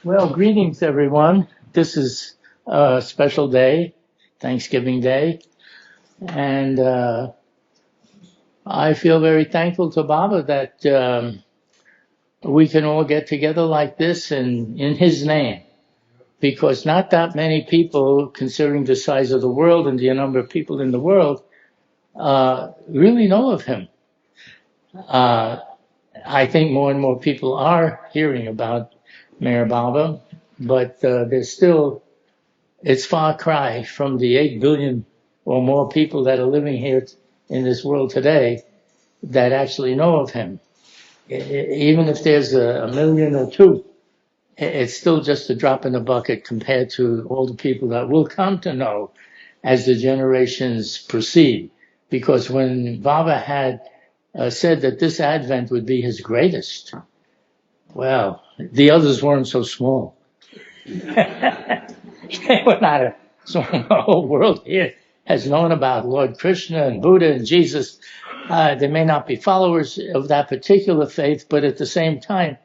Well, greetings, everyone. This is a special day, Thanksgiving Day, and I feel very thankful to Baba that we can all get together like this in his name, because not that many people, considering the size of the world and the number of people in the world, really know of him. I think more and more people are hearing about Meher Baba, but there's still, it's far cry from the 8 billion or more people that are living here in this world today that actually know of him. Even if there's a million or two, it's still just a drop in the bucket compared to all the people that will come to know as the generations proceed. Because when Baba had said that this Advent would be his greatest, well, the others weren't so small. They were not so the whole world here has known about Lord Krishna and Buddha and Jesus. They may not be followers of that particular faith, but at the same time,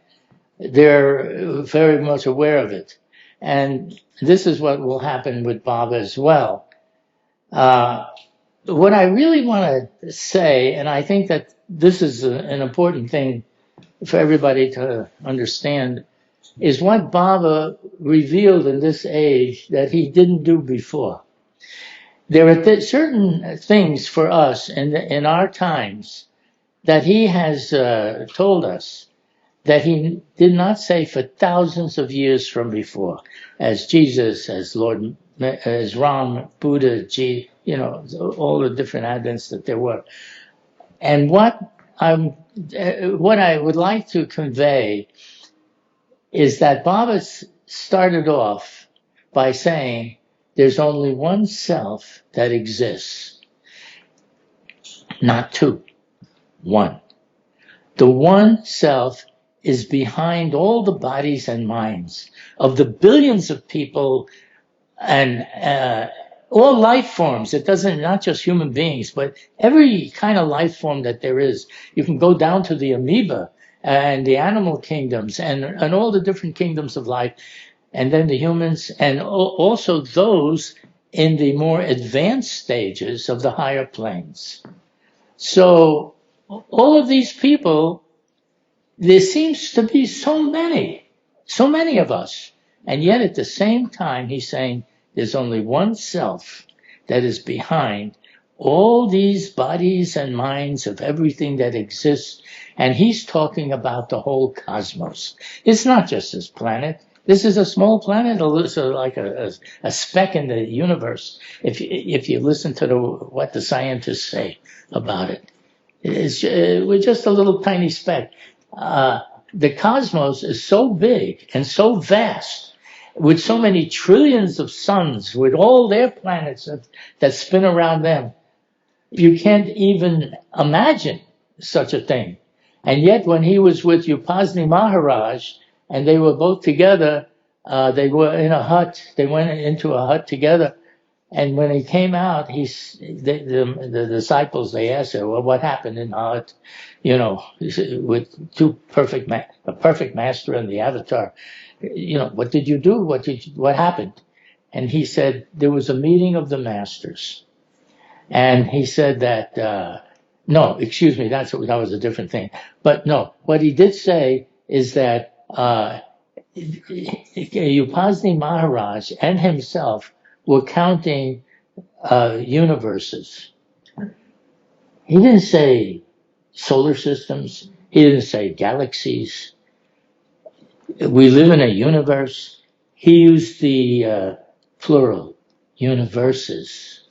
they're very much aware of it. And this is what will happen with Baba as well. What I really want to say, and I think that this is an important thing for everybody to understand, is what Baba revealed in this age that he didn't do before. There are certain things for us in our times that he has told us that he did not say for thousands of years from before, as Jesus, as Lord, as Ram, Buddha, all the different advents that there were. And what I would like to convey is that Baba started off by saying there's only one self that exists, not two, one. The one self is behind all the bodies and minds of the billions of people and all life forms. It doesn't, not just human beings, but every kind of life form that there is. You can go down to the amoeba and the animal kingdoms and all the different kingdoms of life, and then the humans, and also those in the more advanced stages of the higher planes. So all of these people, there seems to be so many of us, and yet at the same time he's saying there's only one self that is behind all these bodies and minds of everything that exists. And he's talking about the whole cosmos. It's not just this planet. This is a small planet, it's like a speck in the universe. If you listen to what the scientists say about it, we're just a little tiny speck. The cosmos is so big and so vast, with so many trillions of suns, with all their planets that spin around them. You can't even imagine such a thing. And yet when he was with Upasni Maharaj, and they were both together, they were in a hut, they went into a hut together, and when he came out, the disciples, they asked him, well, what happened in the hut? With a perfect master and the avatar. What did you do? What happened? And he said, there was a meeting of the masters. And he said that, no, excuse me, that was a different thing. But no, what he did say is that, Upasni Maharaj and himself were counting, universes. He didn't say solar systems. He didn't say galaxies. We live in a universe. He used the plural, universes.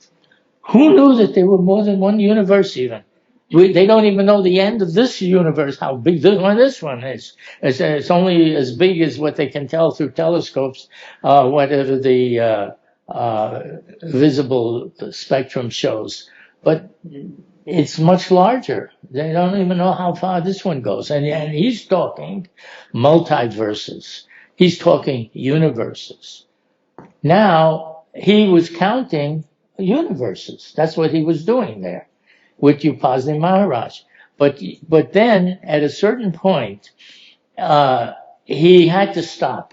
Who knew that there were more than one universe even? They don't even know the end of this universe, how big this one is. It's only as big as what they can tell through telescopes, whatever the visible spectrum shows. But it's much larger. They don't even know how far this one goes. And he's talking multiverses. He's talking universes. Now, he was counting universes. That's what he was doing there with Upasni Maharaj. But then at a certain point, he had to stop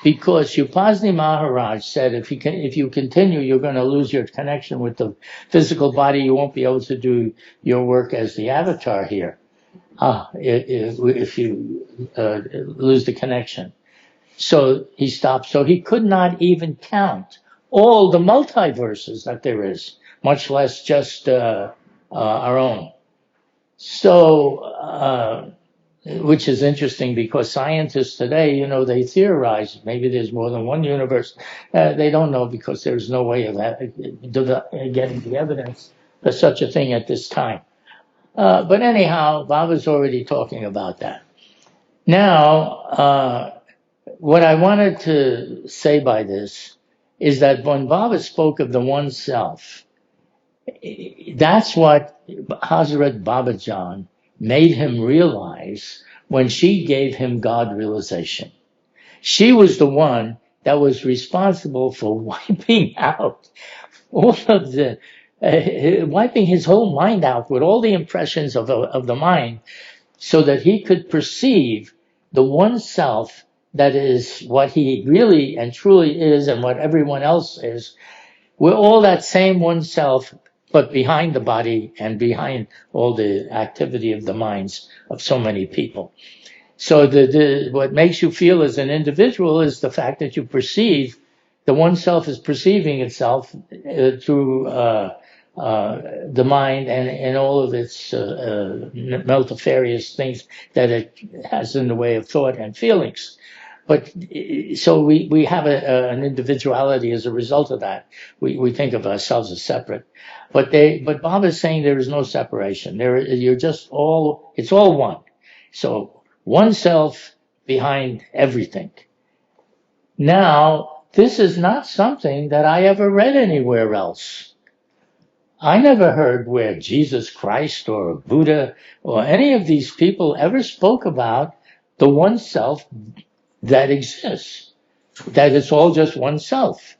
because Upasni Maharaj said, if you continue, you're going to lose your connection with the physical body. You won't be able to do your work as the avatar here. If you lose the connection. So he stopped. So he could not even count all the multiverses that there is, much less just our own. So, which is interesting because scientists today, they theorize maybe there's more than one universe. They don't know because there's no way of getting the evidence for such a thing at this time. But anyhow, Baba's already talking about that. Now, what I wanted to say by this is that when Baba spoke of the one self, that's what Hazrat Babajan made him realize when she gave him God realization. She was the one that was responsible for wiping out all of the, wiping his whole mind out with all the impressions of the mind so that he could perceive the one self that is what he really and truly is and what everyone else is. We're all that same one self, but behind the body and behind all the activity of the minds of so many people. So what makes you feel as an individual is the fact that you perceive, the one self is perceiving itself through the mind and all of its multifarious things that it has in the way of thought and feelings. But so we have an individuality as a result of that. We think of ourselves as separate. But Baba is saying there is no separation. You're just it's all one. So one self behind everything. Now, this is not something that I ever read anywhere else. I never heard where Jesus Christ or Buddha or any of these people ever spoke about the one self that exists, that it's all just one self.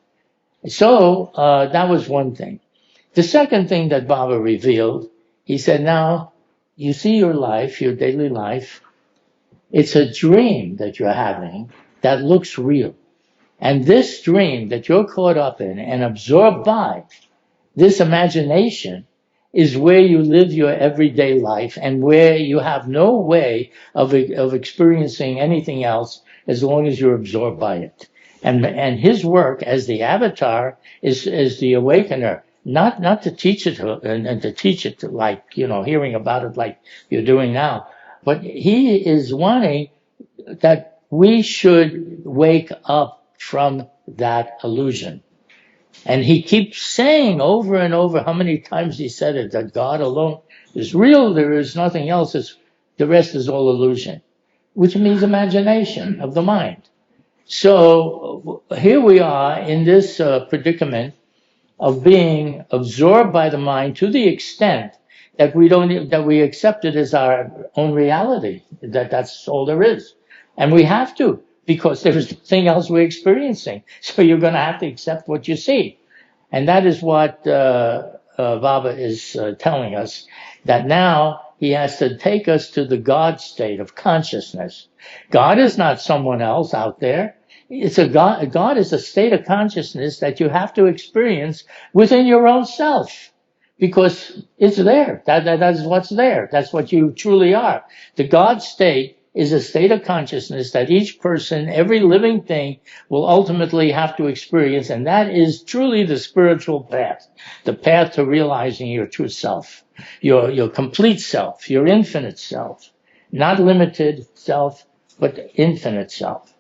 So that was one thing. The second thing that Baba revealed, he said, now, you see your life, your daily life, it's a dream that you're having that looks real. And this dream that you're caught up in and absorbed by, this imagination, is where you live your everyday life and where you have no way of experiencing anything else as long as you're absorbed by it. And his work as the avatar is the awakener, not to teach it and to teach it like, hearing about it like you're doing now. But he is wanting that we should wake up from that illusion. And he keeps saying over and over, how many times he said it, that God alone is real, there is nothing else, the rest is all illusion, which means imagination of the mind. So here we are in this predicament of being absorbed by the mind to the extent that we accept it as our own reality, that's all there is. And we have to, because there's nothing else we're experiencing. So you're going to have to accept what you see. And that is what Baba is telling us, that now he has to take us to the God state of consciousness. God is not someone else out there. It's a God. God is a state of consciousness that you have to experience within your own self, because it's there. That's what's there. That's what you truly are. The God state is a state of consciousness that each person, every living thing, will ultimately have to experience, and that is truly the spiritual path, the path to realizing your true self, your complete self, your infinite self, not limited self, but infinite self,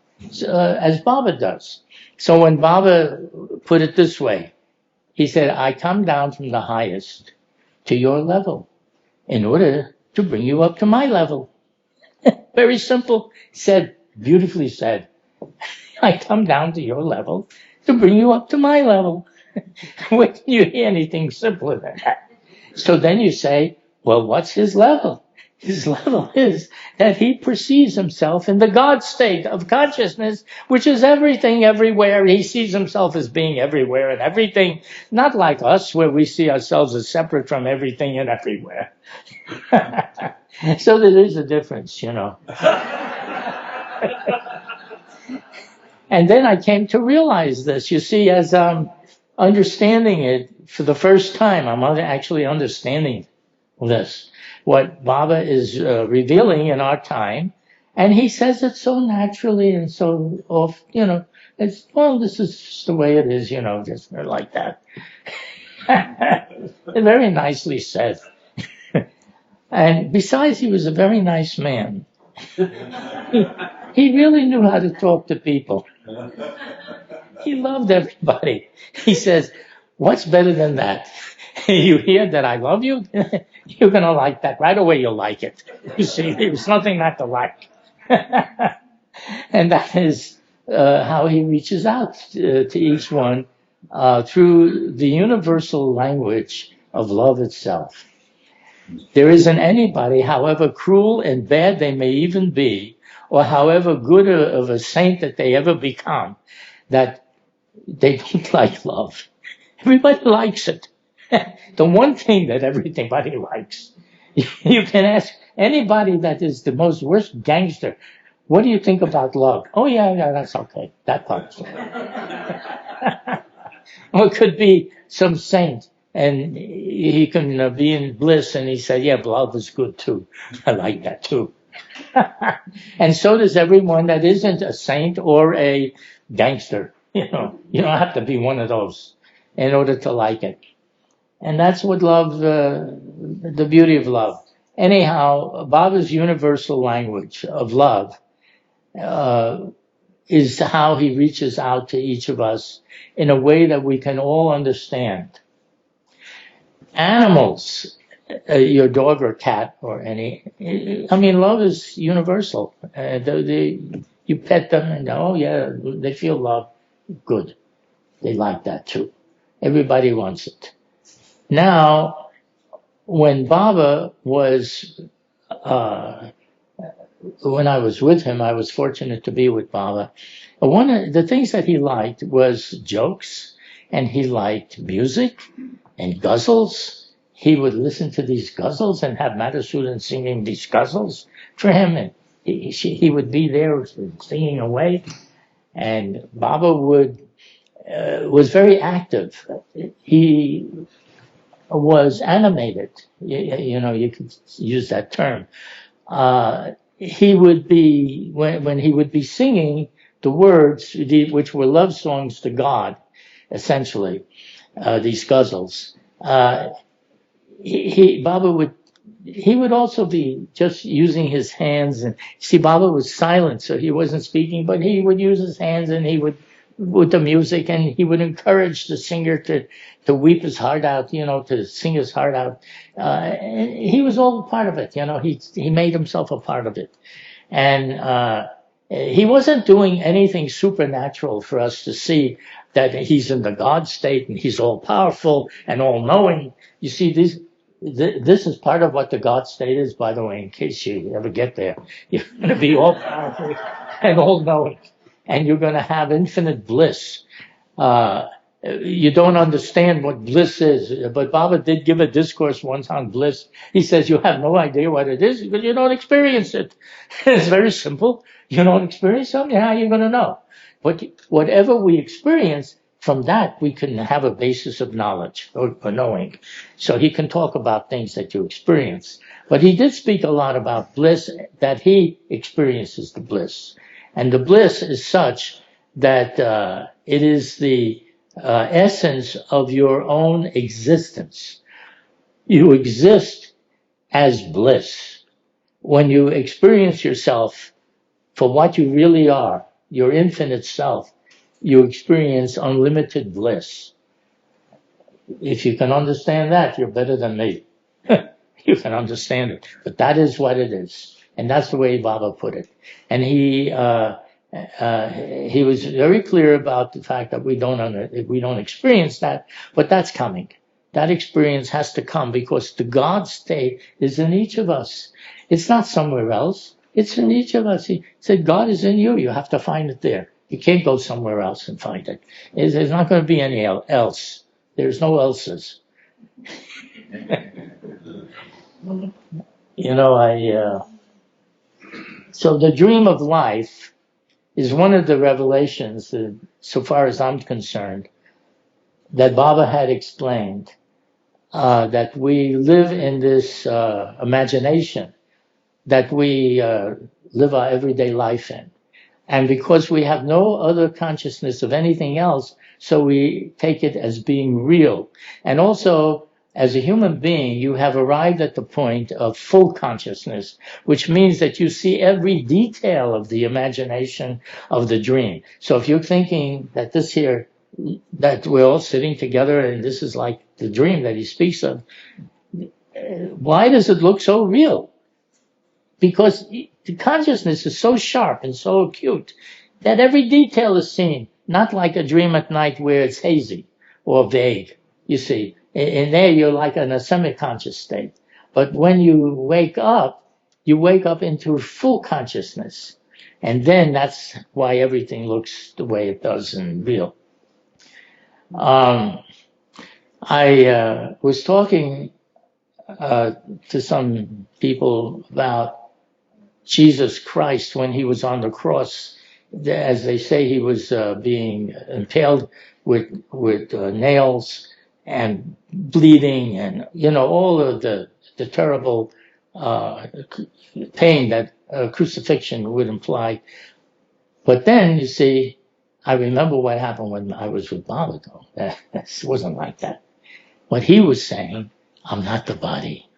as Baba does. So when Baba put it this way, he said, I come down from the highest to your level in order to bring you up to my level. Very simple, said, beautifully said. I come down to your level to bring you up to my level. When you hear anything simpler than that? So then you say, Well, what's his level? His level is that he perceives himself in the God state of consciousness, which is everything everywhere. He sees himself as being everywhere and everything, not like us, where we see ourselves as separate from everything and everywhere. So there is a difference, you know. And then I came to realize this. You see, as I'm understanding it for the first time, I'm actually understanding this, what Baba is revealing in our time. And he says it so naturally and so off, you know, it's, well, this is just the way it is, you know, just like that. Very nicely said. And besides, he was a very nice man. He really knew how to talk to people. He loved everybody. He says, what's better than that? You hear that I love you? You're going to like that. Right away you'll like it. You see, there's nothing not to like. And that is how he reaches out to each one through the universal language of love itself. There isn't anybody, however cruel and bad they may even be, or however good of a saint that they ever become, that they don't like love. Everybody likes it. The one thing that everybody likes. You can ask anybody that is the most worst gangster, what do you think about love? Oh, yeah, that's okay. That part's okay. Or it could be some saint, and he can be in bliss, and he said, yeah, love is good too. I like that too. And so does everyone that isn't a saint or a gangster. You know, you don't have to be one of those in order to like it. And that's what love, the beauty of love. Anyhow, Baba's universal language of love is how he reaches out to each of us in a way that we can all understand. Animals, your dog or cat or any, I mean, love is universal. You pet them and, oh yeah, they feel love. Good. They like that too. Everybody wants it. Now, when Baba was, when I was with him, I was fortunate to be with Baba. One of the things that he liked was jokes, and he liked music and guzzles. He would listen to these guzzles and have Madhusudan singing these guzzles for him, and he would be there singing away. And Baba was very active. He was animated. You know, you could use that term. He would be, when he would be singing the words, which were love songs to God, essentially, these guzzles, Baba would also be just using his hands. And see, Baba was silent, so he wasn't speaking, but he would use his hands, and he would, with the music, and he would encourage the singer to weep his heart out, you know, to sing his heart out. And he was all part of it, you know, he made himself a part of it. And he wasn't doing anything supernatural for us to see that he's in the God state and he's all powerful and all knowing. You see, this is part of what the God state is, by the way, in case you ever get there. You're going to be all powerful and all knowing, and you're going to have infinite bliss. You don't understand what bliss is, but Baba did give a discourse once on bliss. He says, you have no idea what it is because you don't experience it. It's very simple. You don't experience something, how are you going to know? But whatever we experience, from that we can have a basis of knowledge or knowing. So he can talk about things that you experience. But he did speak a lot about bliss, that he experiences the bliss. And the bliss is such that it is the essence of your own existence. You exist as bliss. When you experience yourself for what you really are, your infinite self, you experience unlimited bliss. If you can understand that, you're better than me. You can understand it. But that is what it is. And that's the way Baba put it. And he was very clear about the fact that we don't experience that, but that's coming. That experience has to come because the God state is in each of us. It's not somewhere else. It's in each of us. He said, God is in you. You have to find it there. You can't go somewhere else and find it. There's not going to be any else. There's no else's. So the dream of life is one of the revelations, so far as I'm concerned, that Baba had explained, that we live in this imagination that we live our everyday life in. And because we have no other consciousness of anything else, so we take it as being real. And also, as a human being, you have arrived at the point of full consciousness, which means that you see every detail of the imagination of the dream. So if you're thinking that this here, that we're all sitting together and this is like the dream that he speaks of, why does it look so real? Because the consciousness is so sharp and so acute that every detail is seen, not like a dream at night where it's hazy or vague. You see, in there you're like in a semi-conscious state. But when you wake up into full consciousness. And then that's why everything looks the way it does and real. I was talking to some people about Jesus Christ when he was on the cross. As they say, he was being impaled with nails and bleeding and, all of the terrible pain that crucifixion would imply. But then, you see, I remember what happened when I was with Baba, though. It wasn't like that. What he was saying, I'm not the body.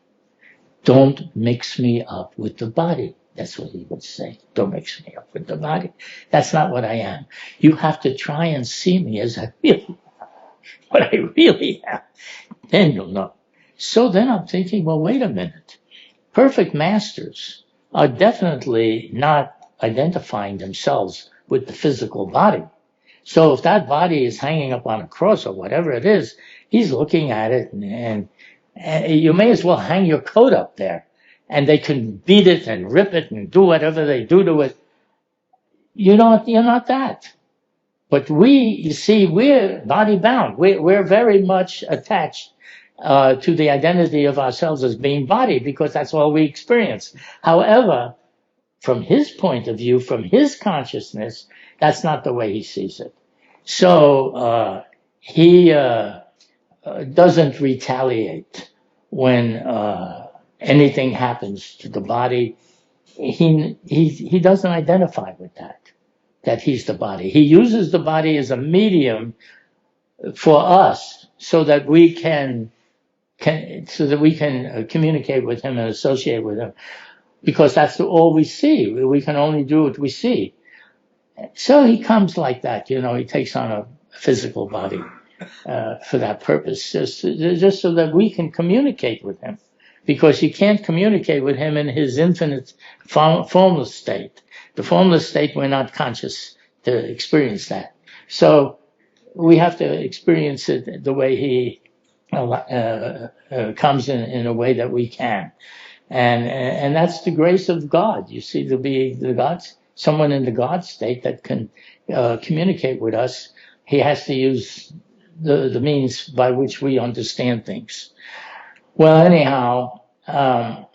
Don't mix me up with the body. That's what he would say. Don't mix me up with the body. That's not what I am. You have to try and see me as I really am, what I really am. Then you'll know. So then I'm thinking, well, wait a minute. Perfect masters are definitely not identifying themselves with the physical body. So if that body is hanging up on a cross or whatever it is, he's looking at it and you may as well hang your coat up there and they can beat it and rip it and do whatever they do to it. You're not that. But you see, we're body bound. We're very much attached to the identity of ourselves as being body because that's all we experience. However, from his point of view, from his consciousness, that's not the way he sees it. So he doesn't retaliate when anything happens to the body. He doesn't identify with that he's the body. He uses the body as a medium for us so that we can communicate with him and associate with him, because that's all we see. We can only do what we see. So he comes like that, he takes on a physical body for that purpose, just so that we can communicate with him, because you can't communicate with him in his infinite formless state. The formless state, we're not conscious to experience that. So we have to experience it the way he comes in a way that we can. And that's the grace of God. You see, to be someone in the God state that can communicate with us, he has to use the means by which we understand things. Well, anyhow, I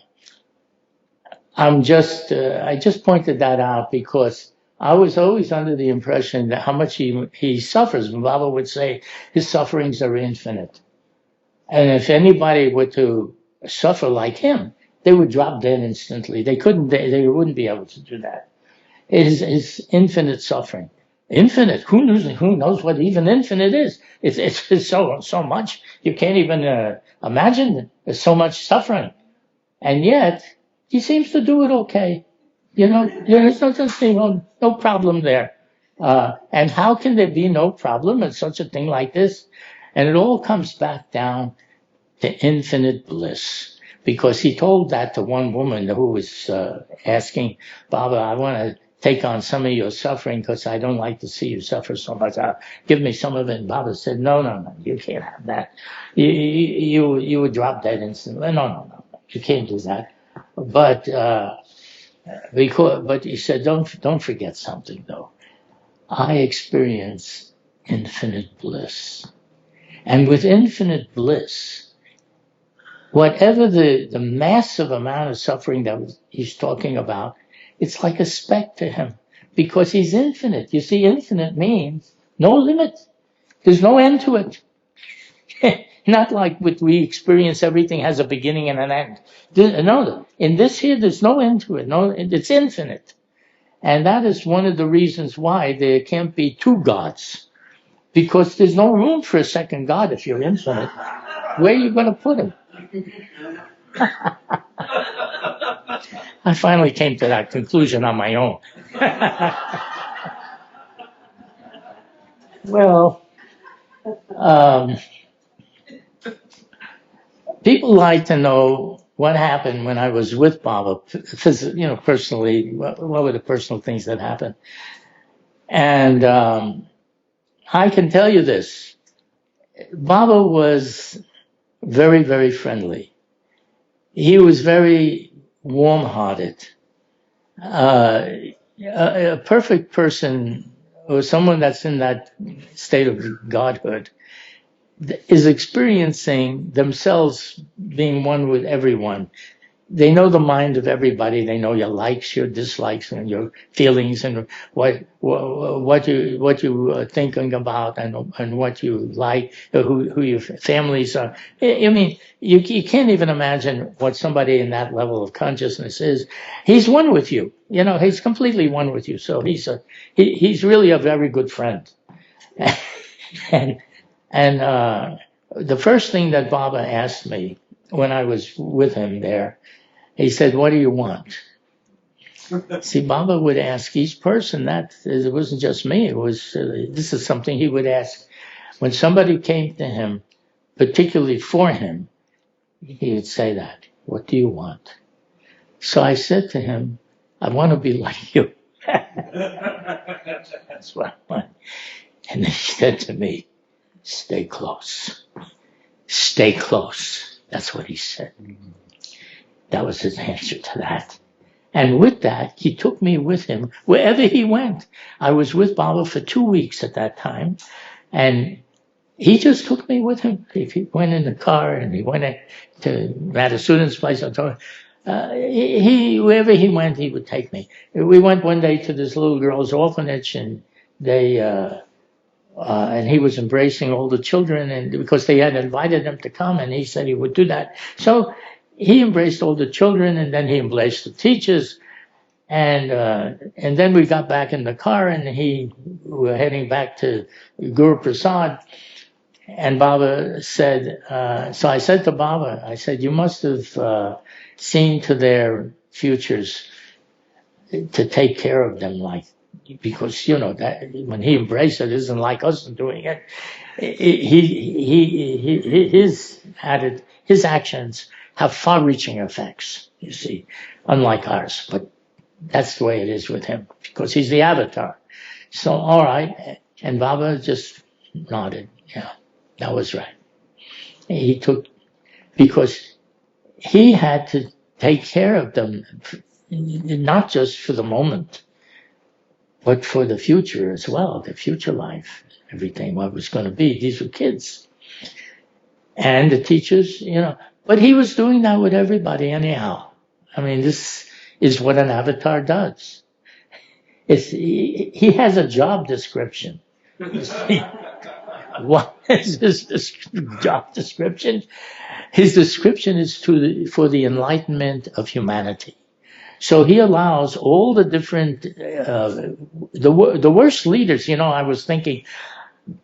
just pointed that out because I was always under the impression that how much he suffers. Baba would say his sufferings are infinite. And if anybody were to suffer like him, they would drop dead instantly. They wouldn't be able to do that. It is infinite suffering. Infinite. Who knows what even infinite is? It's so much. You can't even imagine. There's so much suffering. And yet, he seems to do it okay. There's no problem there. And how can there be no problem in such a thing like this? And it all comes back down to infinite bliss. Because he told that to one woman who was asking, Baba, I want to take on some of your suffering because I don't like to see you suffer so much. Give me some of it. And Baba said, no, you can't have that. You would drop dead instantly. No, you can't do that. But he said, don't forget something though. I experience infinite bliss. And with infinite bliss, whatever the massive amount of suffering that he's talking about, it's like a speck to him because he's infinite. You see, infinite means no limit. There's no end to it. Not like what we experience, everything has a beginning and an end. No, in this here, there's no end to it. No, it's infinite. And that is one of the reasons why there can't be two gods. Because there's no room for a second God if you're infinite. Where are you going to put him? I finally came to that conclusion on my own. Well, people like to know what happened when I was with Baba, personally, what were the personal things that happened. And I can tell you this. Baba was very, very friendly. He was very warm-hearted. A perfect person, or someone that's in that state of godhood, is experiencing themselves being one with everyone. They know the mind of everybody. They know your likes, your dislikes, and your feelings, and what you thinking about, and what you like, who your families are. I mean, you can't even imagine what somebody in that level of consciousness is. He's one with you. He's completely one with you. So he's really a very good friend. and the first thing that Baba asked me when I was with him there, he said, "What do you want?" See, Baba would ask each person that. It wasn't just me. It was this is something he would ask when somebody came to him, particularly for him. He would say that. "What do you want?" So I said to him, "I want to be like you." That's what I want. And he said to me, "Stay close. Stay close." That's what he said. That was his answer to that. And with that, he took me with him wherever he went. I was with Baba for 2 weeks at that time. And he just took me with him. If he went in the car and he went to Madison's place, wherever he went, he would take me. We went one day to this little girl's orphanage, and and he was embracing all the children, and because they had invited him to come, and he said he would do that. So he embraced all the children, and then he embraced the teachers, and then we got back in the car, and we were heading back to Guru Prasad, and Baba said, so I said to Baba, I said, "You must have seen to their futures to take care of them, because that when he embraced it isn't like us doing it. His actions have far-reaching effects, you see, unlike ours. But that's the way it is with him, because he's the avatar. So, all right. And Baba just nodded. Yeah, that was right. Because he had to take care of them, not just for the moment, but for the future as well, the future life, everything, what was going to be. These were kids. And the teachers, but he was doing that with everybody anyhow. I mean, this is what an avatar does. He has a job description. What is his job description? His description is for the enlightenment of humanity. So he allows all the different, the worst leaders. I was thinking,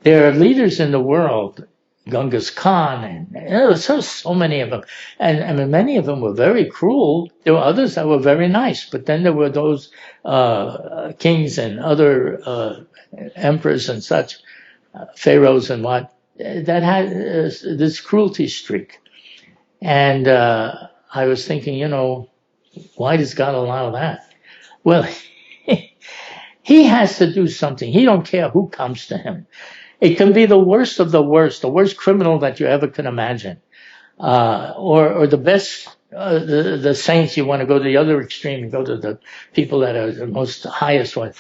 there are leaders in the world, Genghis Khan, and there were so many of them. And many of them were very cruel. There were others that were very nice. But then there were those kings and other emperors and such, pharaohs and what, that had this cruelty streak. And I was thinking, why does God allow that? Well, He has to do something. He don't care who comes to him. It can be the worst of the worst criminal that you ever can imagine, or the best, the saints. You want to go to the other extreme and go to the people that are the most highest one.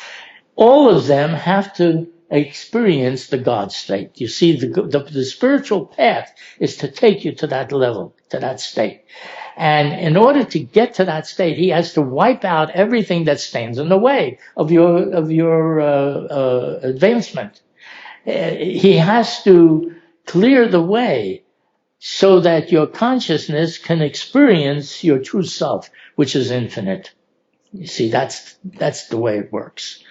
All of them have to experience the God state. You see, the spiritual path is to take you to that level, to that state. And in order to get to that state, he has to wipe out everything that stands in the way of your advancement. He has to clear the way so that your consciousness can experience your true self, which is infinite. You see, that's the way it works.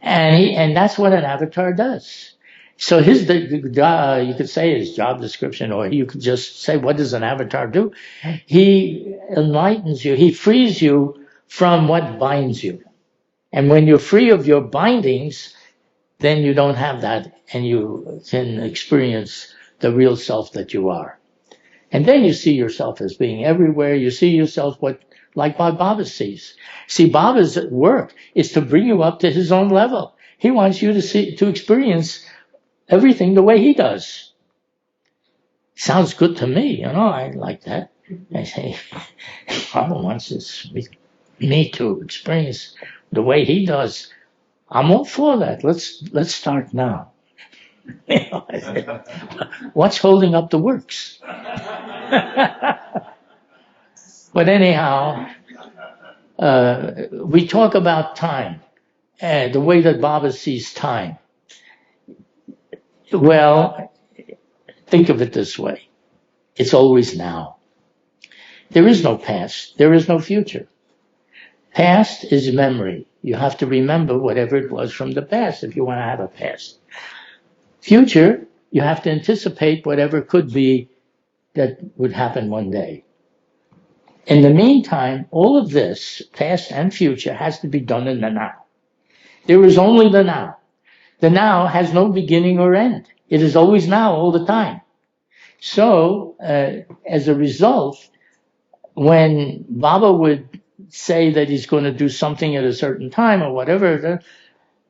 And that's what an avatar does. So you could say his job description, or you could just say, what does an avatar do? He enlightens you. He frees you from what binds you. And when you're free of your bindings, then you don't have that, and you can experience the real self that you are. And then you see yourself as being everywhere. You see yourself like Baba sees. See, Baba's work is to bring you up to his own level. He wants you to experience everything the way he does. Sounds good to me, I like that. I say, Baba wants me to experience the way he does. I'm all for that. Let's start now. What's holding up the works? But anyhow, we talk about time, the way that Baba sees time. Well, think of it this way. It's always now. There is no past. There is no future. Past is memory. You have to remember whatever it was from the past if you want to have a past. Future, you have to anticipate whatever could be that would happen one day. In the meantime, all of this, past and future, has to be done in the now. There is only the now. The now has no beginning or end. It is always now all the time. So, as a result, when Baba would say that he's going to do something at a certain time or whatever,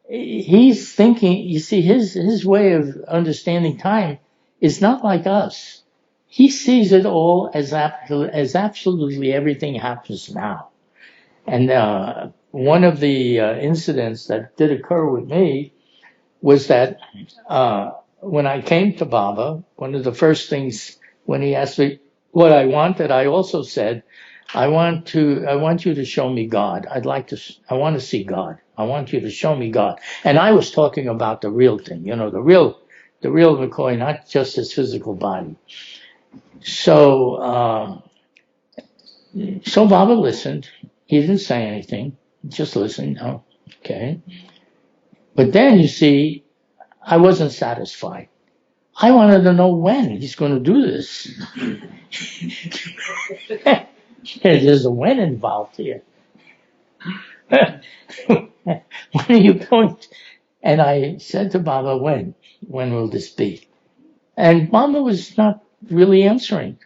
he's thinking, you see, his way of understanding time is not like us. He sees it all as absolutely everything happens now. And one of the incidents that did occur with me was that when I came to Baba, one of the first things when he asked me what I wanted, I also said, I want you to show me God. I want to see God. I want you to show me God. And I was talking about the real thing, the real McCoy, not just his physical body. So Baba listened. He didn't say anything. He just listened. Oh, okay. But then, you see, I wasn't satisfied. I wanted to know when he's going to do this. There's a when involved here. When are you going? And I said to Baba, when will this be? And Baba was not really answering.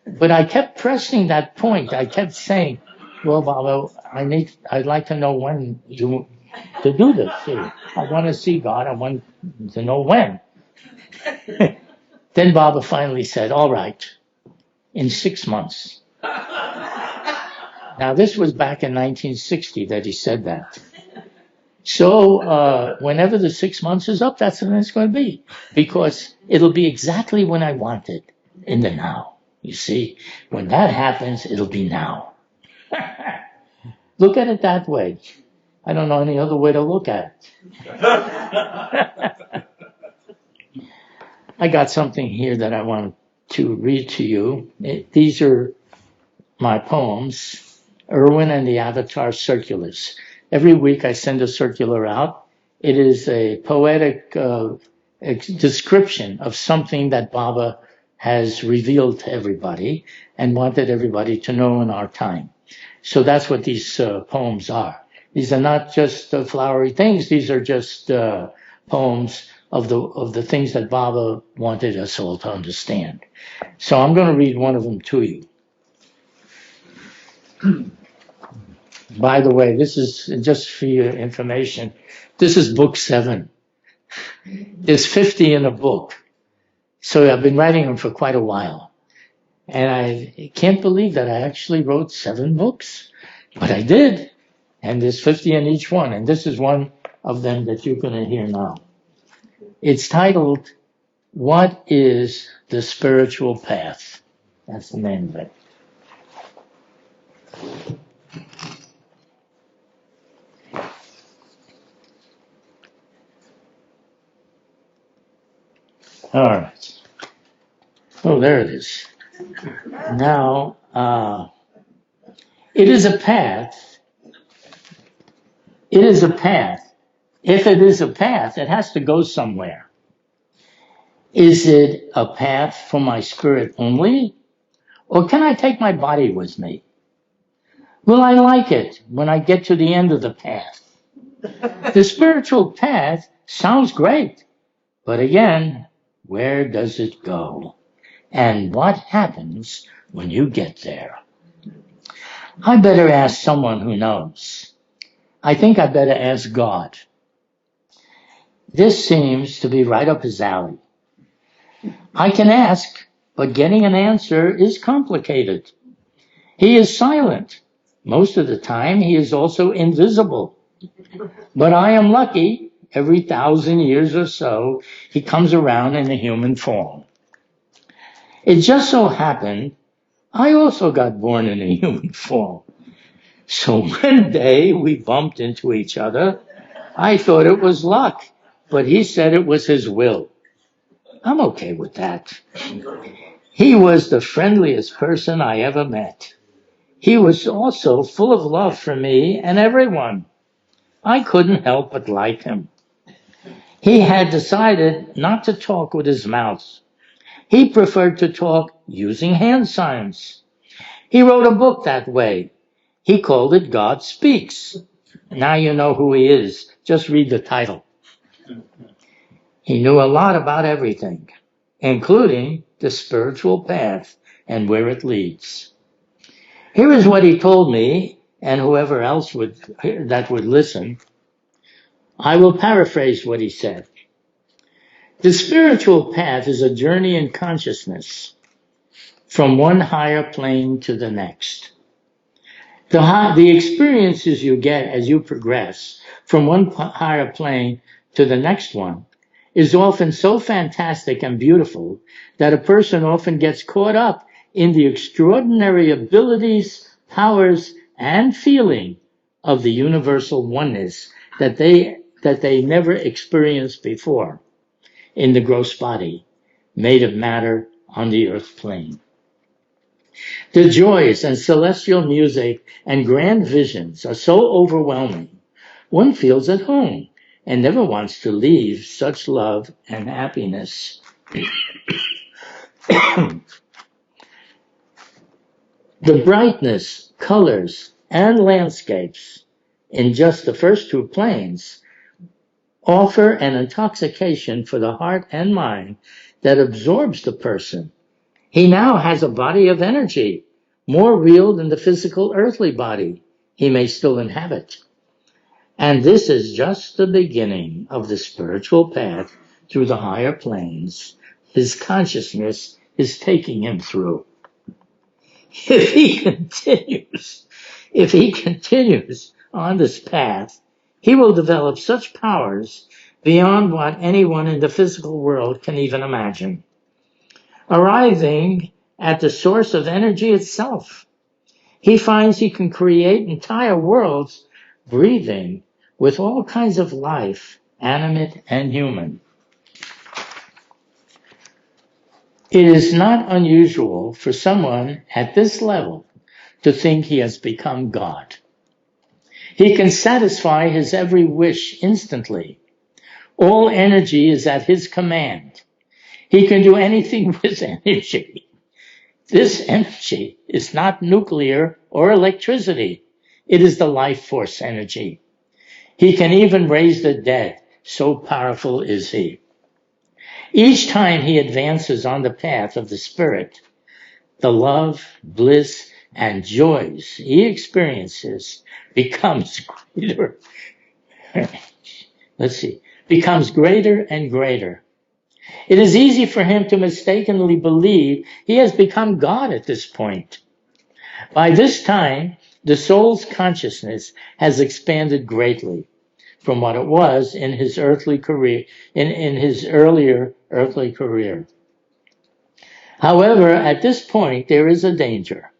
But I kept pressing that point. I kept saying, well, Baba, I'd like to know when to do this. I want to see God. I want to know when. Then Baba finally said, all right, in 6 months. Now, this was back in 1960 that he said that. So whenever the 6 months is up, that's when it's going to be. Because it'll be exactly when I want it, in the now. You see, when that happens, it'll be now. Look at it that way. I don't know any other way to look at it. I got something here that I want to read to you. These are my poems, Irwin and the Avatar Circulars. Every week I send a circular out. It is a poetic description of something that Baba has revealed to everybody and wanted everybody to know in our time. So that's what these poems are. These are not just flowery things. These are just poems of the things that Baba wanted us all to understand. So I'm going to read one of them to you. By the way, this is just for your information. This is book 7. There's 50 in a book. So I've been writing them for quite a while. And I can't believe that I actually wrote 7 books. But I did. And there's 50 in each one. And this is one of them that you're going to hear now. It's titled, What is the Spiritual Path? That's the name of it. All right. Oh, there it is. Now, it is a path. It is a path. If it is a path, it has to go somewhere. Is it a path for my spirit only? Or can I take my body with me? Will I like it when I get to the end of the path? The spiritual path sounds great, but again, where does it go? And what happens when you get there? I better ask someone who knows. I think I better ask God. This seems to be right up his alley. I can ask, but getting an answer is complicated. He is silent. Most of the time, he is also invisible. But I am lucky, every 1,000 years or so, he comes around in a human form. It just so happened, I also got born in a human form. So one day we bumped into each other. I thought it was luck, but he said it was his will. I'm okay with that. He was the friendliest person I ever met. He was also full of love for me and everyone. I couldn't help but like him. He had decided not to talk with his mouth. He preferred to talk using hand signs. He wrote a book that way. He called it God Speaks. Now you know who he is. Just read the title. He knew a lot about everything, including the spiritual path and where it leads. Here is what he told me, and whoever else would listen. I will paraphrase what he said. The spiritual path is a journey in consciousness from one higher plane to the next. The experiences you get as you progress from one higher plane to the next one is often so fantastic and beautiful that a person often gets caught up in the extraordinary abilities, powers, and feeling of the universal oneness that they never experienced before in the gross body made of matter on the earth plane. The joys and celestial music and grand visions are so overwhelming, one feels at home and never wants to leave such love and happiness. The brightness, colors, and landscapes in just the first 2 planes offer an intoxication for the heart and mind that absorbs the person. He now has a body of energy, more real than the physical earthly body he may still inhabit. And this is just the beginning of the spiritual path through the higher planes his consciousness is taking him through. If he continues on this path, he will develop such powers beyond what anyone in the physical world can even imagine. Arriving at the source of energy itself, he finds he can create entire worlds breathing with all kinds of life, animate and human. It is not unusual for someone at this level to think he has become God. He can satisfy his every wish instantly. All energy is at his command. He can do anything with energy. This energy is not nuclear or electricity. It is the life force energy. He can even raise the dead, so powerful is he. Each time he advances on the path of the spirit, the love, bliss, and joys he experiences becomes greater. Becomes greater and greater. It is easy for him to mistakenly believe he has become God at this point. By this time, the soul's consciousness has expanded greatly from what it was in his earthly career, in his earlier earthly career. However, at this point, there is a danger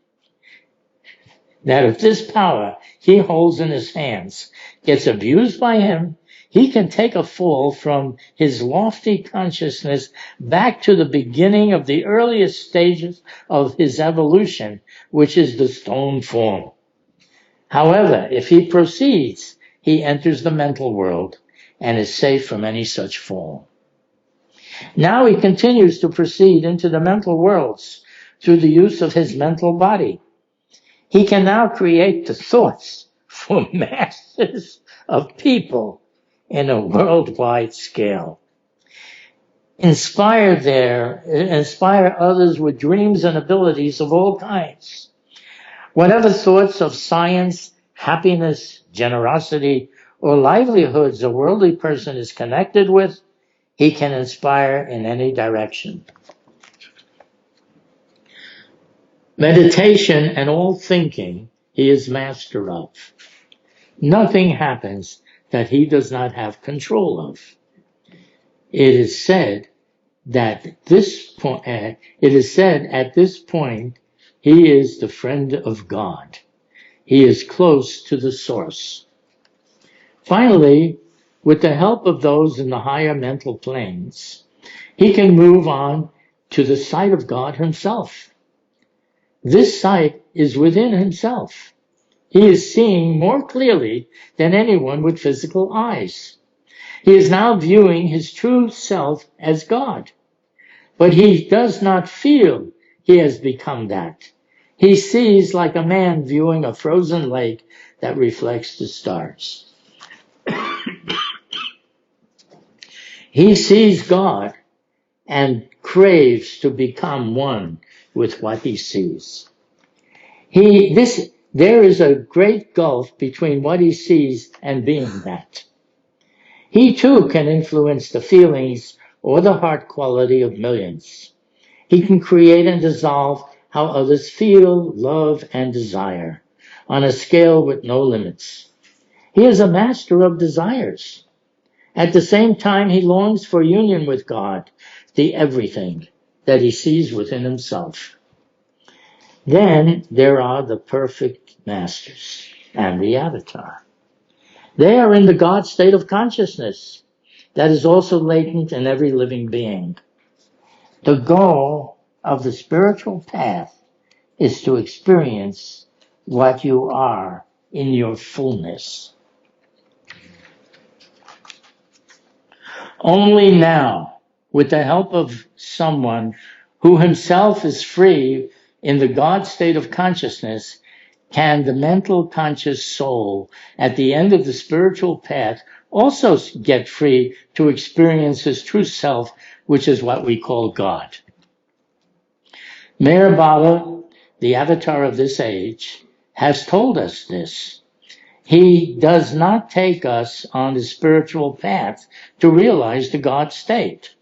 that if this power he holds in his hands gets abused by him, he can take a fall from his lofty consciousness back to the beginning of the earliest stages of his evolution, which is the stone form. However, if he proceeds, he enters the mental world and is safe from any such fall. Now he continues to proceed into the mental worlds through the use of his mental body. He can now create the thoughts for masses of people in a worldwide scale. Inspire others with dreams and abilities of all kinds. Whatever thoughts of science, happiness, generosity, or livelihoods a worldly person is connected with, he can inspire in any direction. Meditation and all thinking he is master of. Nothing happens that he does not have control of. It is said at this point, he is the friend of God. He is close to the source. Finally, with the help of those in the higher mental planes, he can move on to the sight of God himself. This sight is within himself. He is seeing more clearly than anyone with physical eyes. He is now viewing his true self as God. But he does not feel he has become that. He sees like a man viewing a frozen lake that reflects the stars. He sees God and craves to become one with what he sees. There is a great gulf between what he sees and being that. He too can influence the feelings or the heart quality of millions. He can create and dissolve how others feel, love, and desire on a scale with no limits. He is a master of desires. At the same time, he longs for union with God, the everything that he sees within himself. Then there are the perfect masters and the avatar. They are in the God state of consciousness that is also latent in every living being. The goal of the spiritual path is to experience what you are in your fullness. Only now, with the help of someone who himself is free in the God state of consciousness, can the mental conscious soul at the end of the spiritual path also get free to experience his true self, which is what we call God. Meher Baba, the avatar of this age, has told us this. He does not take us on the spiritual path to realize the God state.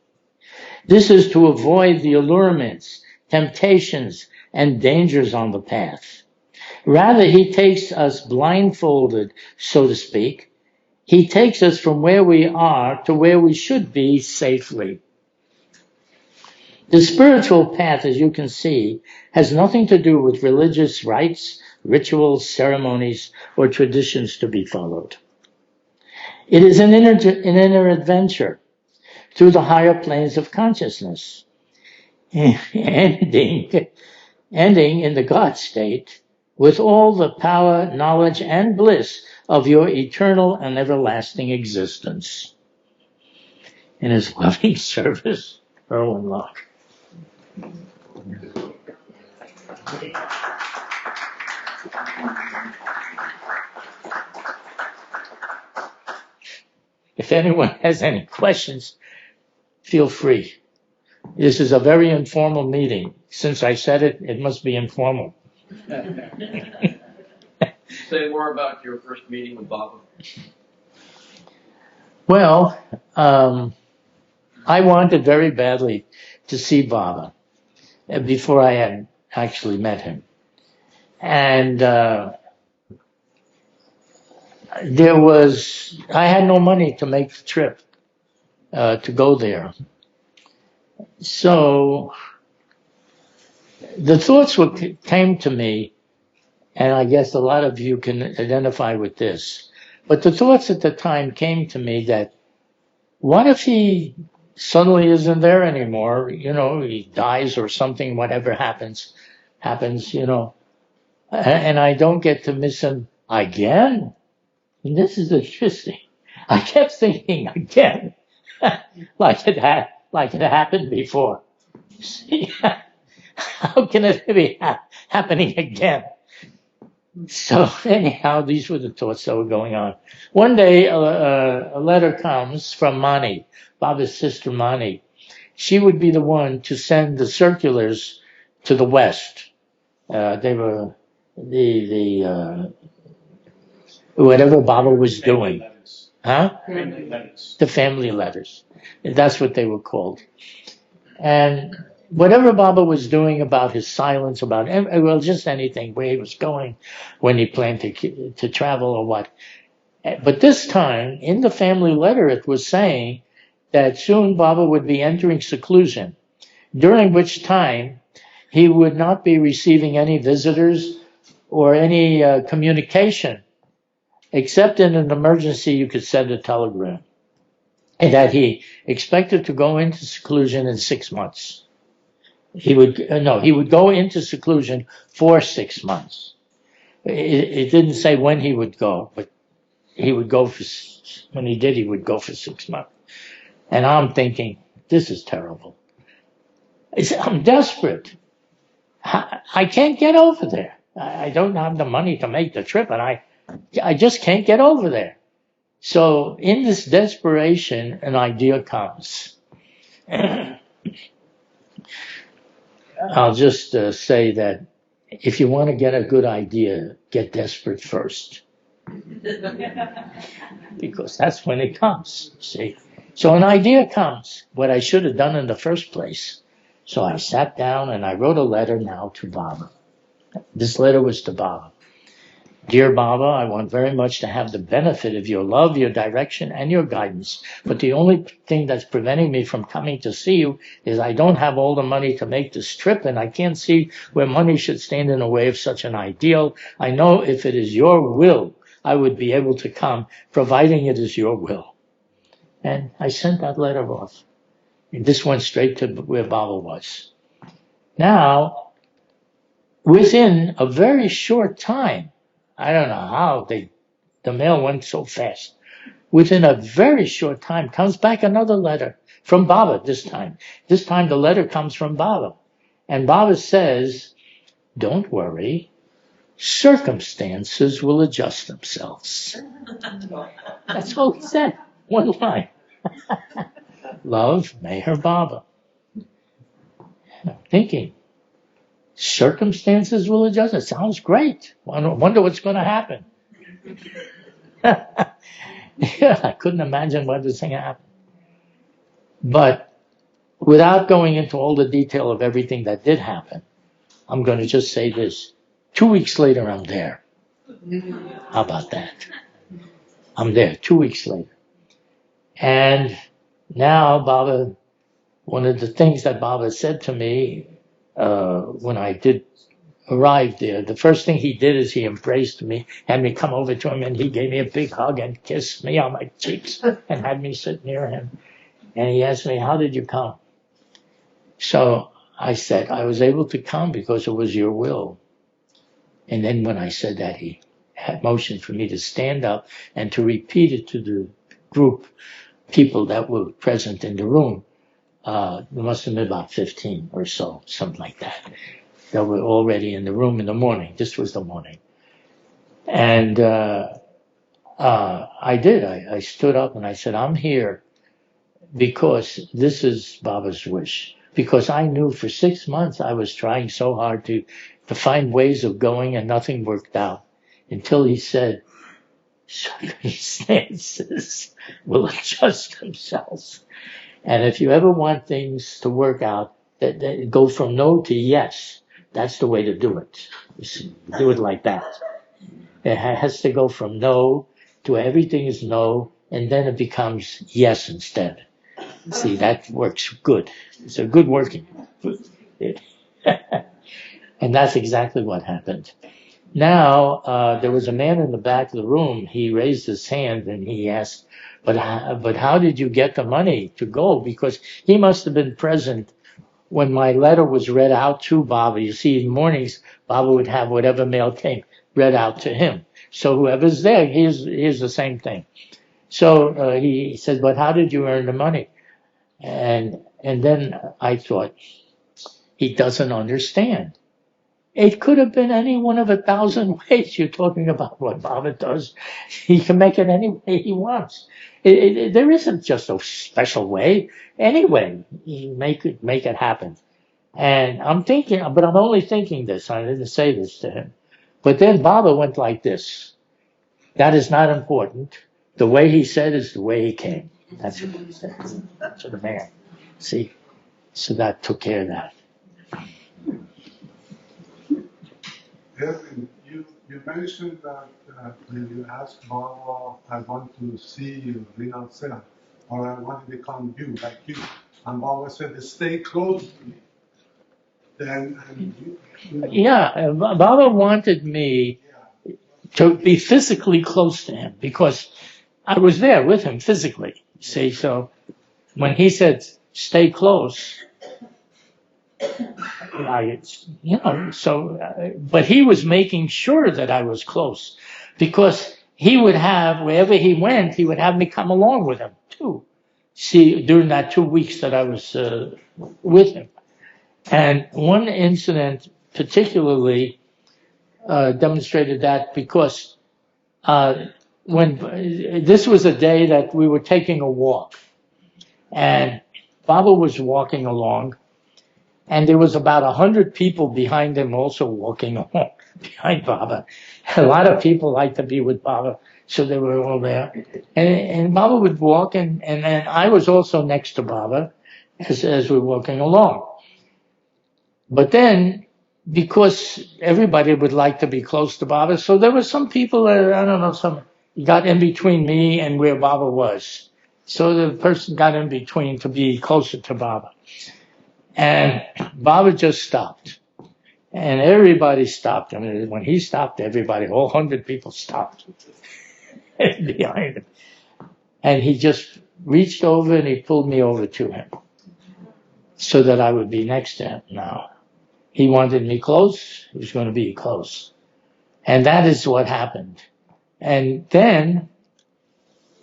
This is to avoid the allurements, temptations, and dangers on the path. Rather, he takes us blindfolded, so to speak. He takes us from where we are to where we should be safely. The spiritual path, as you can see, has nothing to do with religious rites, rituals, ceremonies, or traditions to be followed. It is an inner adventure through the higher planes of consciousness, ending in the God state with all the power, knowledge, and bliss of your eternal and everlasting existence. In his loving service, Irwin Luck. If anyone has any questions, feel free. This is a very informal meeting. Since I said it, it must be informal. Say more about your first meeting with Baba. Well, I wanted very badly to see Baba before I had actually met him. And I had no money to make the trip to go there. So the thoughts came to me, and I guess a lot of you can identify with this, but the thoughts at the time came to me that what if he suddenly isn't there anymore? You know, he dies or something, whatever happens, you know, and I don't get to miss him again. And this is interesting. I kept thinking again, like it happened before. See, how can it be happening again? So anyhow, these were the thoughts that were going on. One day, a letter comes from Mani, Baba's sister Mani. She would be the one to send the circulars to the West. They were whatever Baba was doing. Huh? Family letters. The family letters. That's what they were called. And whatever Baba was doing about his silence, about, well, just anything, where he was going, when he planned to travel or what. But this time, in the family letter, it was saying that soon Baba would be entering seclusion, during which time he would not be receiving any visitors or any communication. Except in an emergency, you could send a telegram. And that he expected to go into seclusion in 6 months. He would go into seclusion for 6 months. It didn't say when he would go, but he would go when he did, he would go for 6 months. And I'm thinking, this is terrible. I'm desperate. I can't get over there. I don't have the money to make the trip, and I just can't get over there. So in this desperation, an idea comes. I'll just say that if you want to get a good idea, get desperate first. Because that's when it comes, see. So an idea comes, what I should have done in the first place. So I sat down and I wrote a letter now to Baba. This letter was to Baba. Dear Baba, I want very much to have the benefit of your love, your direction, and your guidance. But the only thing that's preventing me from coming to see you is I don't have all the money to make this trip, and I can't see where money should stand in the way of such an ideal. I know if it is your will, I would be able to come, providing it is your will. And I sent that letter off. And this went straight to where Baba was. Now, within a very short time, I don't know how the mail went so fast. Within a very short time comes back another letter from Baba this time. This time the letter comes from Baba. And Baba says, don't worry, circumstances will adjust themselves. That's all he said. One line. Love, Meher Baba. I'm thinking, circumstances will adjust. It sounds great. I wonder what's going to happen. Yeah, I couldn't imagine why this thing happened. But without going into all the detail of everything that did happen, I'm going to just say this. 2 weeks later, I'm there. How about that? I'm there 2 weeks later. And now Baba, one of the things that Baba said to me when I did arrive there, the first thing he did is he embraced me, had me come over to him, and he gave me a big hug and kissed me on my cheeks and had me sit near him. And he asked me, how did you come? So I said, I was able to come because it was your will. And then when I said that, he had motioned for me to stand up and to repeat it to the group people that were present in the room. There must have been about 15 or so, something like that. That were already in the room in the morning. This was the morning. And I did. I stood up and I said, I'm here because this is Baba's wish. because I knew for 6 months I was trying so hard to find ways of going and nothing worked out until he said, circumstances will adjust themselves. And if you ever want things to work out, that go from no to yes, that's the way to do it. You see, do it like that. It has to go from no to everything is no, and then it becomes yes instead. See, that works good. It's a good working. And that's exactly what happened. Now, there was a man in the back of the room. He raised his hand and he asked, but how did you get the money to go? Because he must have been present when my letter was read out to Baba. You see, in the mornings, Baba would have whatever mail came read out to him. So whoever's there, here's the same thing. So he said, but how did you earn the money? And then I thought, he doesn't understand. It could have been any one of 1,000 ways. You're talking about what Baba does. He can make it any way he wants. There isn't just a special way. Any way, you make it happen. And I'm thinking, but I'm only thinking this. I didn't say this to him. But then Baba went like this. That is not important. The way he said is the way he came. That's what he said to the man. See? So that took care of that. Irwin, you mentioned that when you asked Baba, I want to see you, real self, or I want to become you, like you, and Baba said, stay close to me. Then, Yeah, Baba wanted me to be physically close to him because I was there with him physically. See, so when he said, stay close, but he was making sure that I was close because he would have, wherever he went, he would have me come along with him too. See, during that 2 weeks that I was with him. And one incident particularly demonstrated that because when this was a day that we were taking a walk and Baba was walking along, and there was about 100 people behind him also walking along behind Baba. A lot of people like to be with Baba, so they were all there. And Baba would walk, and then I was also next to Baba as we were walking along. But then, because everybody would like to be close to Baba, so there were some people that, I don't know, some got in between me and where Baba was. So the person got in between to be closer to Baba. And Baba just stopped. And everybody stopped. I mean, when he stopped, everybody, all 100 people stopped behind him. And he just reached over and he pulled me over to him so that I would be next to him now. He wanted me close. He was going to be close. And that is what happened. And then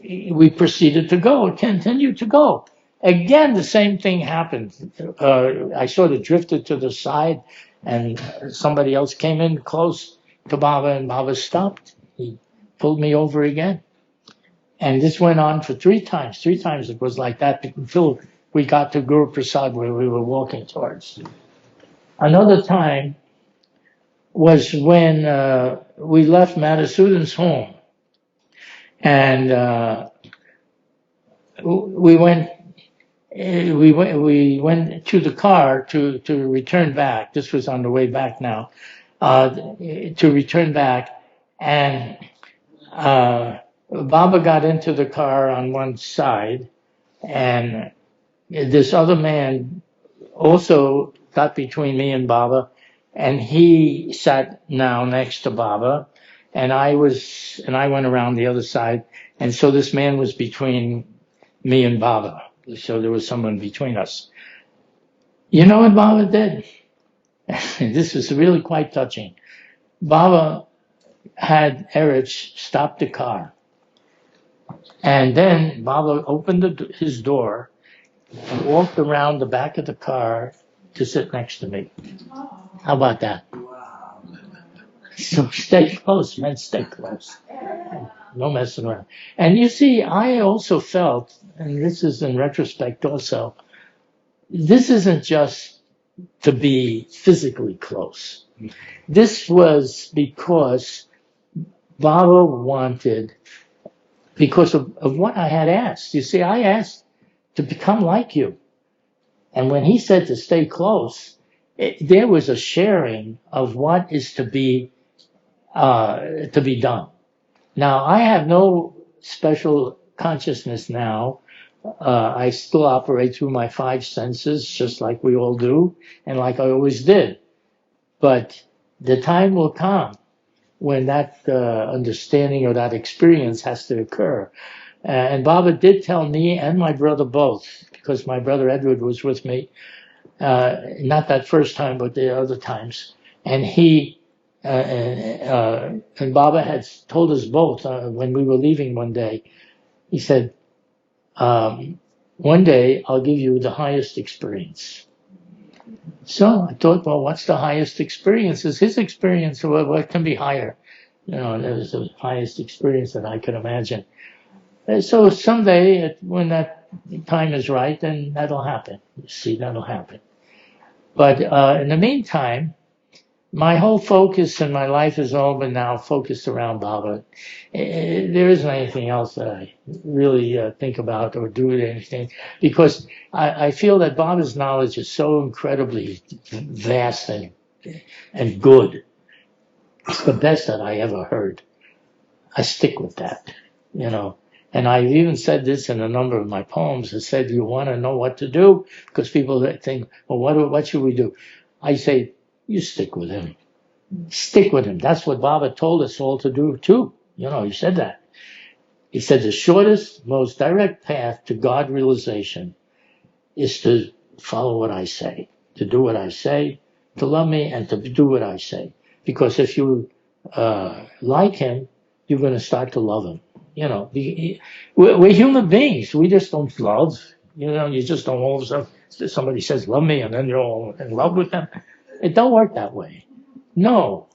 we proceeded to go, continued to go. Again, the same thing happened. I sort of drifted to the side and somebody else came in close to Baba and Baba stopped. He pulled me over again. And this went on for 3 times. 3 times it was like that until we got to Guru Prasad where we were walking towards. Another time was when we left Madhusudan's home. And we went to the car to return back. This was on the way back now, to return back. And Baba got into the car on one side, and this other man also got between me and Baba, and he sat now next to Baba, and I went around the other side, and so this man was between me and Baba. So there was someone between us. You know what Baba did? This was really quite touching. Baba had Erich stop the car. And then Baba opened his door and walked around the back of the car to sit next to me. How about that? Wow. So stay close, man, stay close. No messing around. And you see, I also felt, and this is in retrospect also, this isn't just to be physically close. This was because Baba wanted, because of what I had asked. You see, I asked to become like you. And when he said to stay close, there was a sharing of what is to be done. Now, I have no special consciousness now. I still operate through my five senses, just like we all do, and like I always did. But the time will come when that understanding or that experience has to occur. And Baba did tell me and my brother both, because my brother Edward was with me, not that first time, but the other times. And and Baba had told us both when we were leaving one day. He said, one day I'll give you the highest experience. So I thought, well, what's the highest experience? Is his experience, what can be higher? You know, that was the highest experience that I could imagine. And so someday, when that time is right, then that'll happen. You see, that'll happen. But in the meantime, my whole focus in my life has all been now focused around Baba. There isn't anything else that I really think about or do anything, because I feel that Baba's knowledge is so incredibly vast and good. It's the best that I ever heard. I stick with that, you know. And I've even said this in a number of my poems. I said, you want to know what to do? Because people think, well, what should we do? I say, you stick with him. Stick with him. That's what Baba told us all to do too. You know, he said that. He said the shortest, most direct path to God realization is to follow what I say, to do what I say, to love me and to do what I say. Because if you like him, you're going to start to love him. You know, we're human beings. We just don't love. You know, you just don't all of a sudden somebody says love me and then you're all in love with them. It don't work that way. No.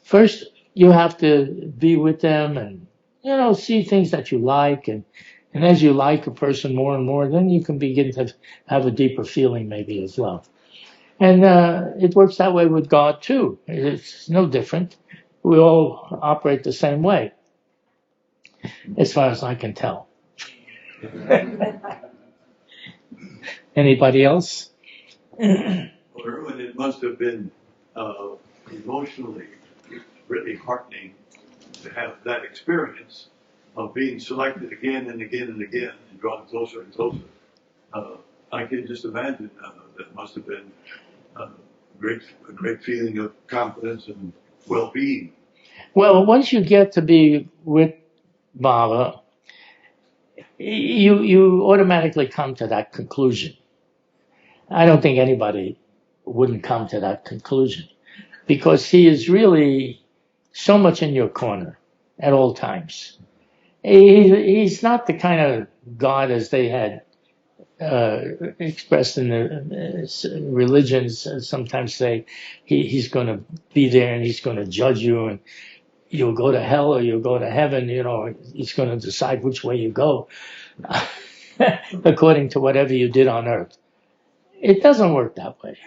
First, you have to be with them and, you know, see things that you like. And as you like a person more and more, then you can begin to have a deeper feeling maybe as well. And it works that way with God too. It's no different. We all operate the same way, as far as I can tell. Anybody else? Well, Irwin, it must have been emotionally really heartening to have that experience of being selected again and again and again and drawn closer and closer. I can just imagine that must have been a great feeling of confidence and well-being. Well, once you get to be with Baba, you automatically come to that conclusion. I don't think anybody wouldn't come to that conclusion, because he is really so much in your corner at all times. He's not the kind of God as they had expressed in the religions. Sometimes say he's going to be there and he's going to judge you and you'll go to hell or you'll go to heaven. You know, he's going to decide which way you go according to whatever you did on earth. It doesn't work that way.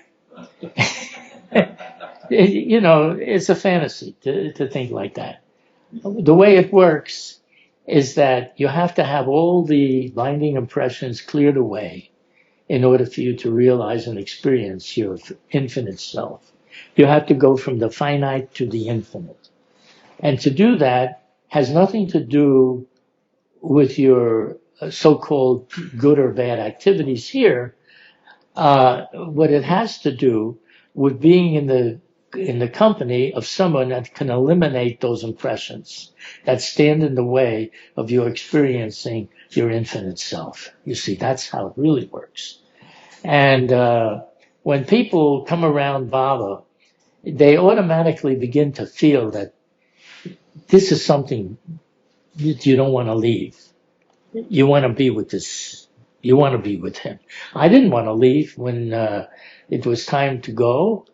You know, it's a fantasy to think like that. The way it works is that you have to have all the binding impressions cleared away in order for you to realize and experience your infinite self. You have to go from the finite to the infinite. And to do that has nothing to do with your so-called good or bad activities here. What it has to do with being in the company of someone that can eliminate those impressions that stand in the way of your experiencing your infinite self. You see, that's how it really works. And when people come around Baba, they automatically begin to feel that this is something that you don't want to leave. You want to be with this. You want to be with him. I didn't want to leave when it was time to go.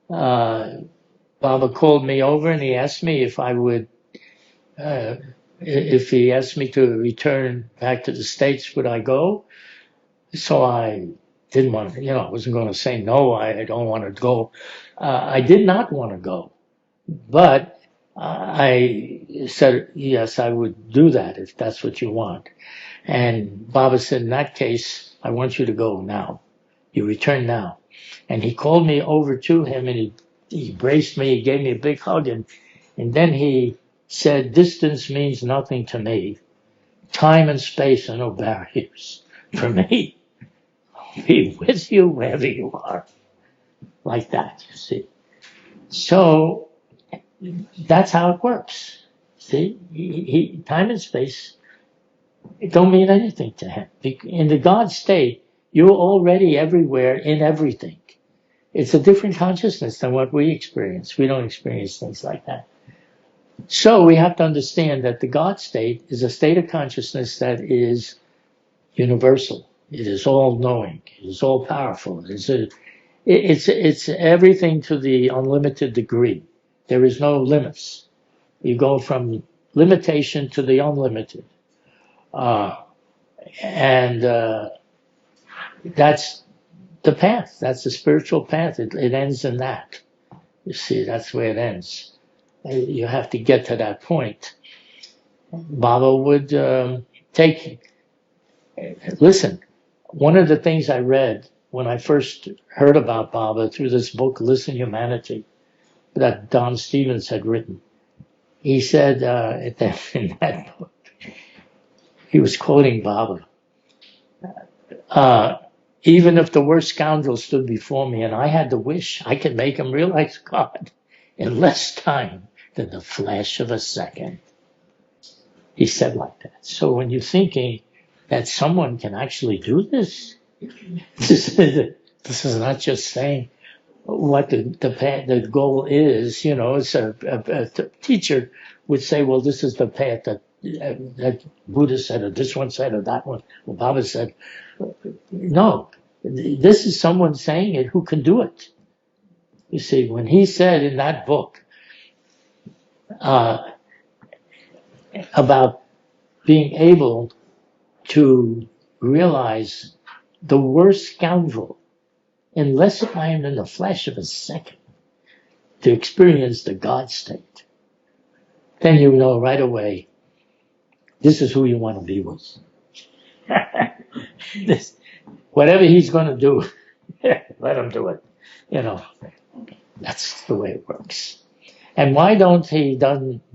Baba called me over and he asked me if I would, if he asked me to return back to the States, would I go? So I didn't want to, I wasn't going to say no, I don't want to go. I did not want to go, but I said, yes, I would do that if that's what you want. And Baba said, in that case, I want you to go now. You return now. And he called me over to him and he embraced me, he gave me a big hug, and then he said, distance means nothing to me. Time and space are no barriers for me. I'll be with you wherever you are. Like that, you see. So that's how it works. See, time and space, it don't mean anything to him. In the God state, you're already everywhere in everything. It's a different consciousness than what we experience. We don't experience things like that. So we have to understand that the God state is a state of consciousness that is universal. It is all knowing. It is all powerful. It's everything to the unlimited degree. There is no limits. You go from limitation to the unlimited. And that's the path. That's the spiritual path. It ends in that. You see, that's where it ends. You have to get to that point. Baba would listen, one of the things I read when I first heard about Baba through this book, Listen Humanity, that Don Stevens had written, he said in that book, he was quoting Baba, even if the worst scoundrel stood before me and I had the wish, I could make him realize God in less time than the flash of a second. He said like that. So when you're thinking that someone can actually do this, this is not just saying what the goal is. It's a teacher would say, well, this is the path that Buddha said, or this one said, or that one. Well, Baba said, no, this is someone saying it who can do it. You see, when he said in that book about being able to realize the worst scoundrel in less time than the flash of a second to experience the God state, then you know right away, this is who you want to be with. Whatever he's going to do, let him do it. That's the way it works. And why don't he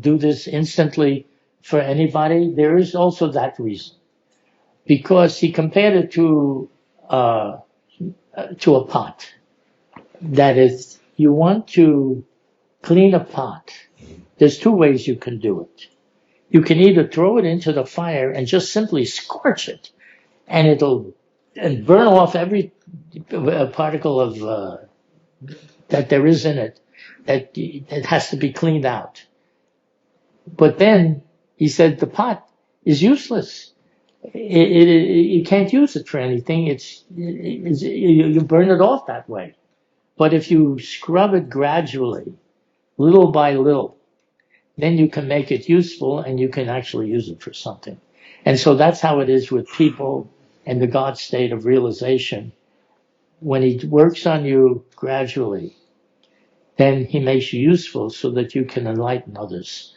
do this instantly for anybody? There is also that reason. Because he compared it to a pot. That is, you want to clean a pot. There's two ways you can do it. You can either throw it into the fire and just simply scorch it, and it'll burn off every particle of that there is in it that has to be cleaned out. But then he said the pot is useless. You can't use it for anything. You burn it off that way. But if you scrub it gradually, little by little, then you can make it useful and you can actually use it for something. And so that's how it is with people and the God state of realization. When he works on you gradually, then he makes you useful so that you can enlighten others.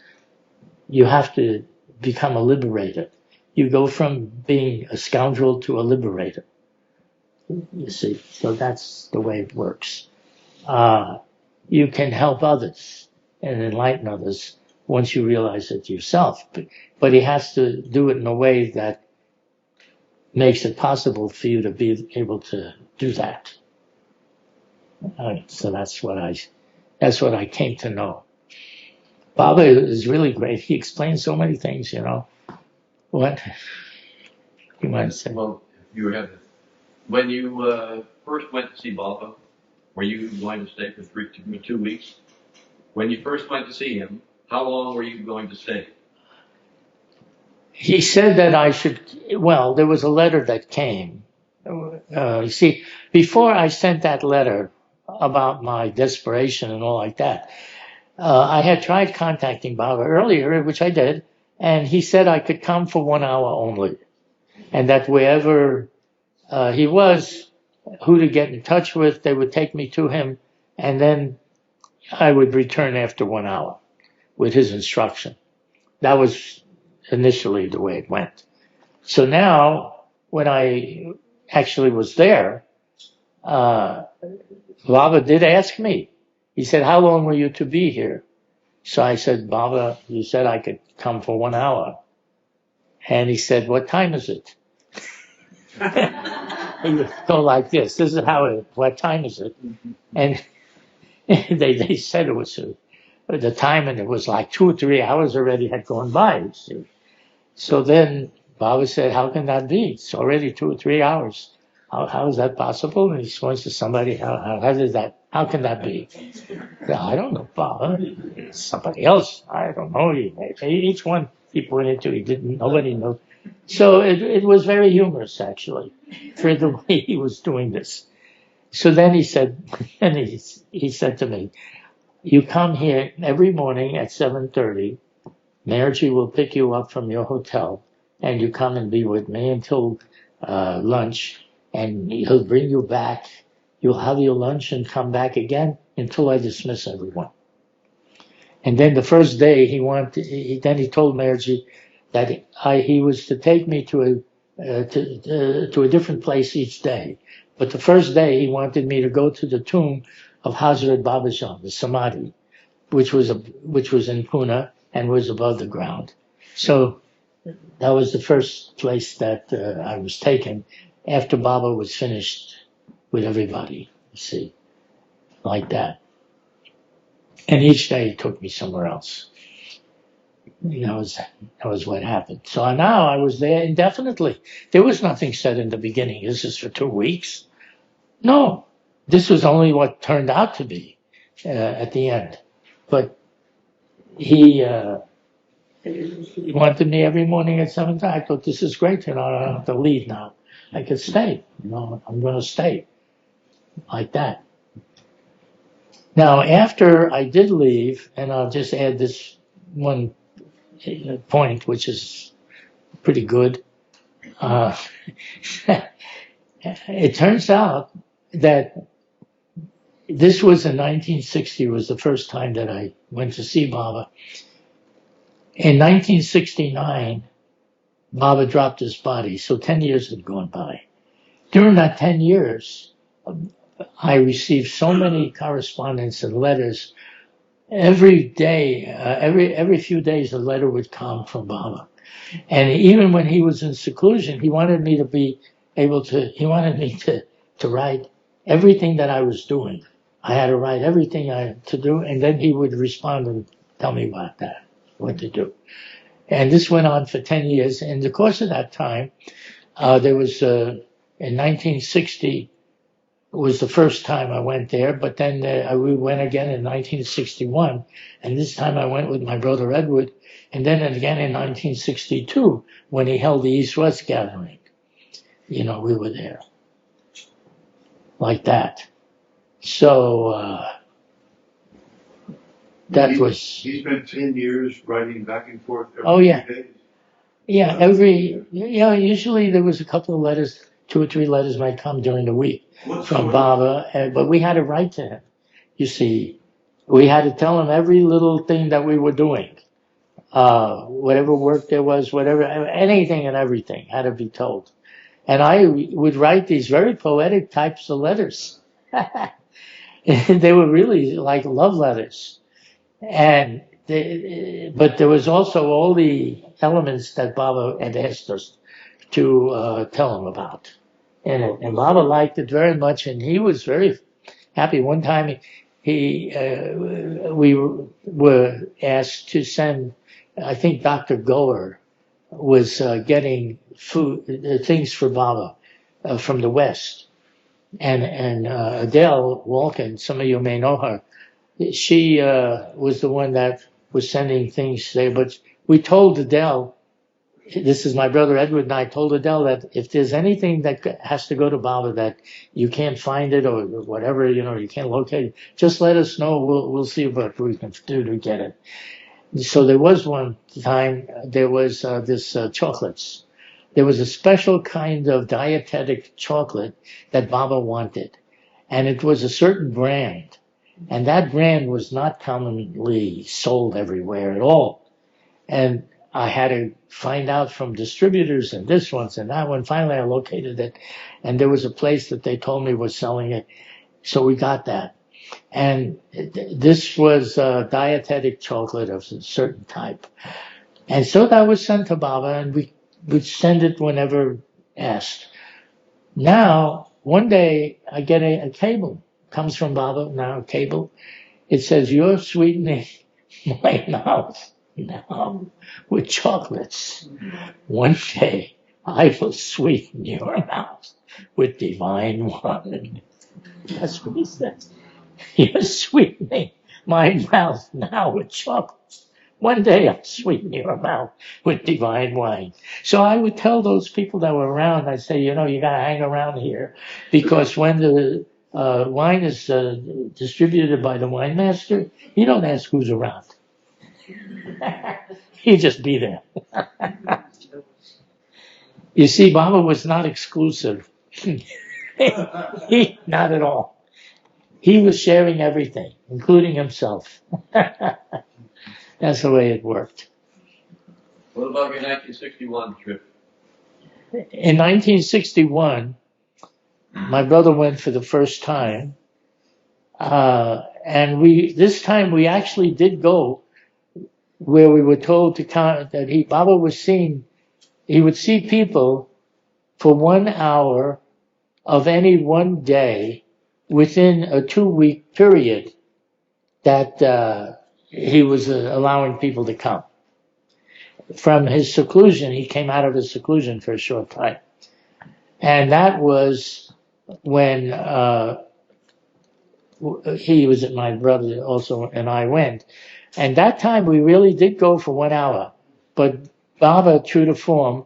You have to become a liberator. You go from being a scoundrel to a liberator. You see, so that's the way it works. You can help others and enlighten others once you realize it yourself. But he has to do it in a way that makes it possible for you to be able to do that. So that's what I came to know. Baba is really great. He explains so many things, What? You might say. Well, when you first went to see Baba, were you going to stay for 2 weeks? When you first went to see him, how long were you going to stay? He said that I should, there was a letter that came. You see, before I sent that letter about my desperation and all like that, I had tried contacting Baba earlier, which I did, and he said I could come for 1 hour only. And that wherever he was, who to get in touch with. They would take me to him, and then I would return after 1 hour with his instruction. That was initially the way it went. So now, when I actually was there, Baba did ask me. He said, "How long were you to be here?" So I said, "Baba, you said I could come for 1 hour." And he said, "What time is it?" He would go like this. This is what time is it? And they said it was the time, and it was like 2 or 3 hours already had gone by, you see. So then Baba said, "How can that be? It's already 2 or 3 hours. How is that possible?" And he explains to somebody, how can that be? I don't know, Baba. Somebody else. I don't know. Each one he pointed to, nobody knew. So it was very humorous, actually, for the way he was doing this. So then he said, he said to me, "You come here every morning at 7:30. Meherji will pick you up from your hotel, and you come and be with me until lunch, and he'll bring you back. You'll have your lunch and come back again until I dismiss everyone." And then the first day he told Meherji that he was to take me to a different place each day. But the first day he wanted me to go to the tomb of Hazrat Babajan, the Samadhi, which was in Pune and was above the ground. So that was the first place that I was taken after Baba was finished with everybody, you see, like that. And each day he took me somewhere else. That was what happened. So now I was there indefinitely. There was nothing said in the beginning. This is for 2 weeks. No, this was only what turned out to be at the end. But he wanted me every morning at 7:00. I thought, this is great. I don't have to leave now. I could stay. I'm going to stay like that. Now, after I did leave, and I'll just add this one point, which is pretty good. It turns out that this was in 1960, was the first time that I went to see Baba. In 1969, Baba dropped his body, so 10 years had gone by. During that 10 years, I received so many correspondence and letters. Every day, every few days, a letter would come from Baba. And even when he was in seclusion, he wanted me to be able to, he wanted me to write everything that I was doing. I had to write everything I had to do, and then he would respond and tell me about that, what to do. And this went on for 10 years. In the course of that time, there was, in 1960, was the first time I went there, but then we went again in 1961, and this time I went with my brother Edward, and then again in 1962 when he held the East-West gathering. We were there. Like that. So that was... He spent 10 years writing back and forth every few days? Yeah, usually there was a couple of letters, 2 or 3 letters might come during the week from Baba, but we had to write to him. You see, we had to tell him every little thing that we were doing. Whatever work there was, whatever, anything and everything had to be told. And I would write these very poetic types of letters. They were really like love letters. But there was also all the elements that Baba had asked us to tell him about in it. And Baba liked it very much, and he was very happy. One time we were asked to send, I think Dr. Goer was getting food, things for Baba from the West. And Adele Walken, some of you may know her, she was the one that was sending things there. But we told Adele, this is my brother Edward and I told Adele that if there's anything that has to go to Baba that you can't find it or whatever, you can't locate it, just let us know. We'll see what we can do to get it. So there was one time, there was this chocolates there was a special kind of dietetic chocolate that Baba wanted. And it was a certain brand. And that brand was not commonly sold everywhere at all. And I had to find out from distributors and this one and that one. Finally, I located it. And there was a place that they told me was selling it. So we got that. And this was dietetic chocolate of a certain type. And so that was sent to Baba, and we would send it whenever asked. Now, one day, I get a cable. Comes from Baba, now a cable. It says, "You're sweetening my mouth now with chocolates. One day, I will sweeten your mouth with divine wine." That's what he says. "You're sweetening my mouth now with chocolates. One day I'll sweeten your mouth with divine wine." So I would tell those people that were around, I'd say, you gotta hang around here, because when the wine is distributed by the wine master, you don't ask who's around. You just be there. You see, Baba was not exclusive. Not at all. He was sharing everything, including himself. That's the way it worked. What about your 1961 trip? In 1961, my brother went for the first time. And this time we actually did go where we were told that Baba was seen, he would see people for 1 hour of any one day within a 2-week period that he was allowing people to come. From his seclusion, he came out of his seclusion for a short time. And that was when he was at my brother also, and I went. And that time we really did go for 1 hour. But Baba, true to form,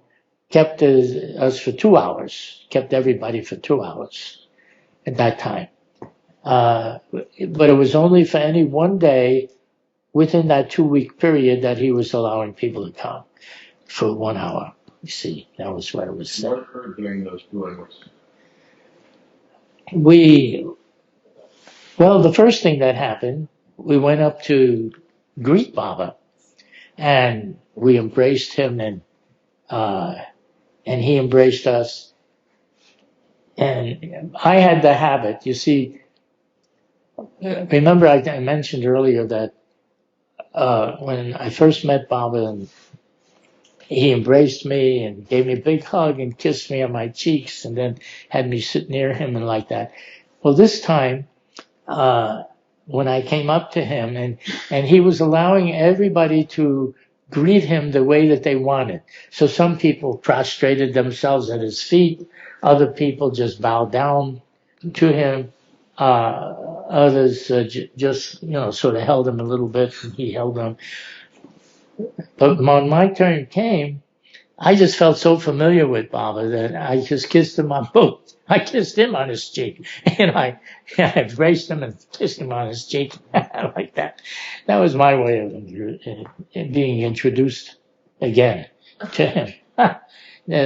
kept us for 2 hours, kept everybody for 2 hours at that time. But it was only for any one day within that 2-week period that he was allowing people to come for 1 hour. You see, that was what it was said. What occurred during those 2 hours? Well, the first thing that happened, we went up to greet Baba, and we embraced him, and he embraced us. And I had the habit, you see, remember I mentioned earlier that when I first met Baba, and he embraced me and gave me a big hug and kissed me on my cheeks and then had me sit near him and like that. Well, this time, when I came up to him, and he was allowing everybody to greet him the way that they wanted. So some people prostrated themselves at his feet. Other people just bowed down to him. Others just, sort of held him a little bit, and he held them. But when my turn came, I just felt so familiar with Baba that I just kissed him on both. I kissed him on his cheek, and I embraced him and kissed him on his cheek like that. That was my way of being introduced again to him.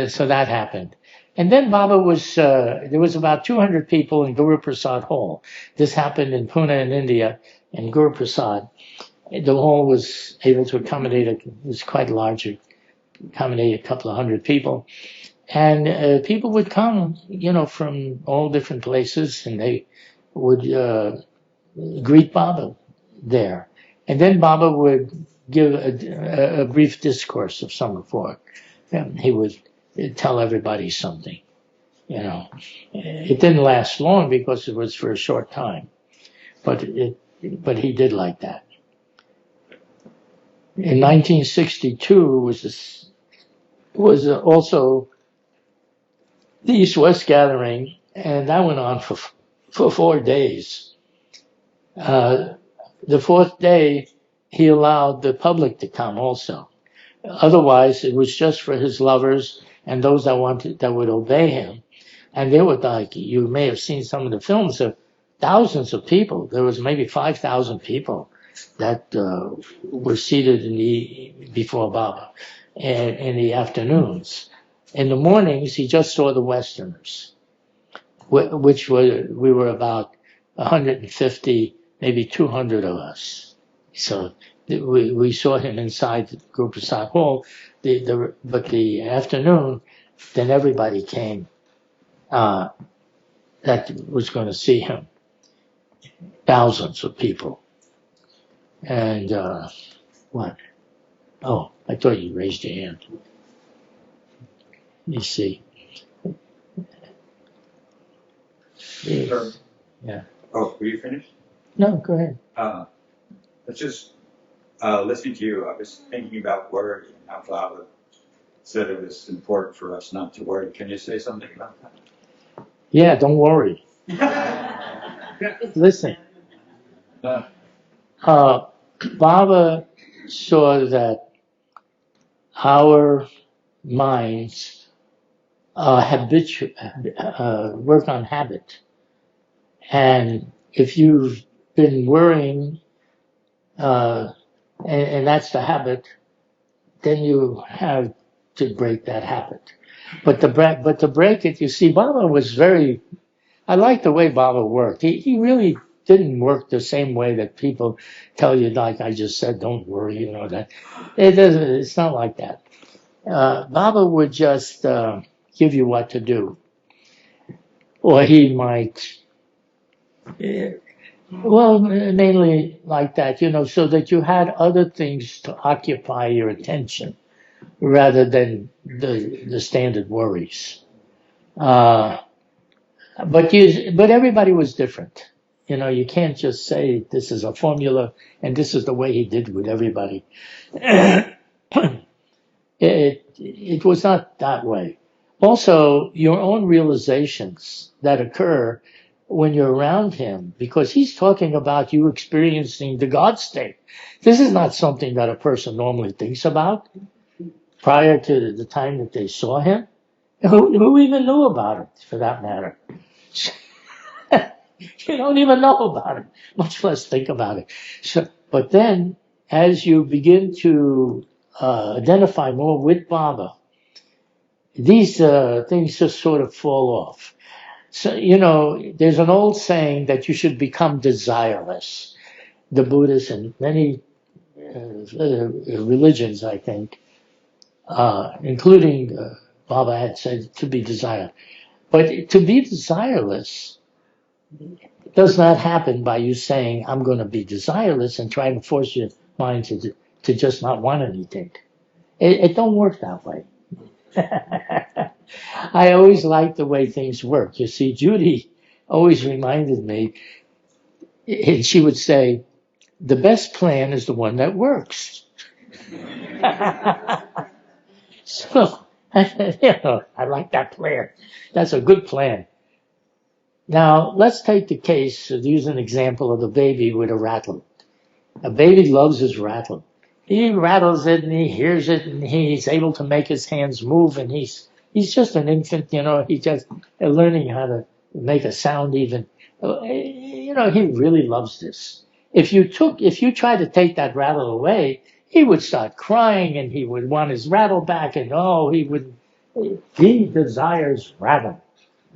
So that happened. And then Baba was, there was about 200 people in Guru Prasad Hall. This happened in Pune in India, in Guru Prasad. The hall was able to accommodate, it was quite large, accommodate a couple of hundred people. And people would come, from all different places, and they would greet Baba there. And then Baba would give a brief discourse of some sort. He would tell everybody something, It didn't last long because it was for a short time, but he did like that. In 1962 was also the East-West gathering, and that went on for 4 days. The 4th day, he allowed the public to come also. Otherwise, it was just for his lovers and those that would obey him. And they were like, you may have seen some of the films of thousands of people. There was maybe 5,000 people that were seated before Baba in the afternoons. In the mornings, he just saw the Westerners, which we were about 150, maybe 200 of us. So we saw him inside the Group of South Hall. But the afternoon, then everybody came that was going to see him. Thousands of people. And what? Oh, I thought you raised your hand. You see. Sure. Yeah. Oh, were you finished? No, go ahead. It's just listening to you, I was thinking about worry and how Baba said it was important for us not to worry. Can you say something about that? Yeah, don't worry. Listen. Baba saw that our minds work on habit. And if you've been worrying, and that's the habit, then you have to break that habit. But to break it, you see, Baba was I like the way Baba worked. He really didn't work the same way that people tell you, like I just said, don't worry, that. It's not like that. Baba would just give you what to do. Or he might, mainly like that, so that you had other things to occupy your attention rather than the standard worries. But everybody was different. You can't just say this is a formula and this is the way he did with everybody. It was not that way. Also, your own realizations that occur when you're around him, because he's talking about you experiencing the God state. This is not something that a person normally thinks about prior to the time that they saw him. Who even knew about it, for that matter? You don't even know about it, much less think about it. But then, as you begin to identify more with Baba, these things just sort of fall off. So, there's an old saying that you should become desireless. The Buddhists and many religions, I think, including Baba had said to be desireless. But to be desireless does not happen by you saying, I'm going to be desireless and trying to force your mind to just not want anything. It don't work that way. I always liked the way things work. You see, Judy always reminded me, and she would say, the best plan is the one that works. So, I like that plan. That's a good plan. Now, let's take the case, use an example of the baby with a rattle. A baby loves his rattle. He rattles it and he hears it and he's able to make his hands move, and he's just an infant, he's just learning how to make a sound even. He really loves this. If you tried to take that rattle away, he would start crying and he would want his rattle back, and he desires rattle.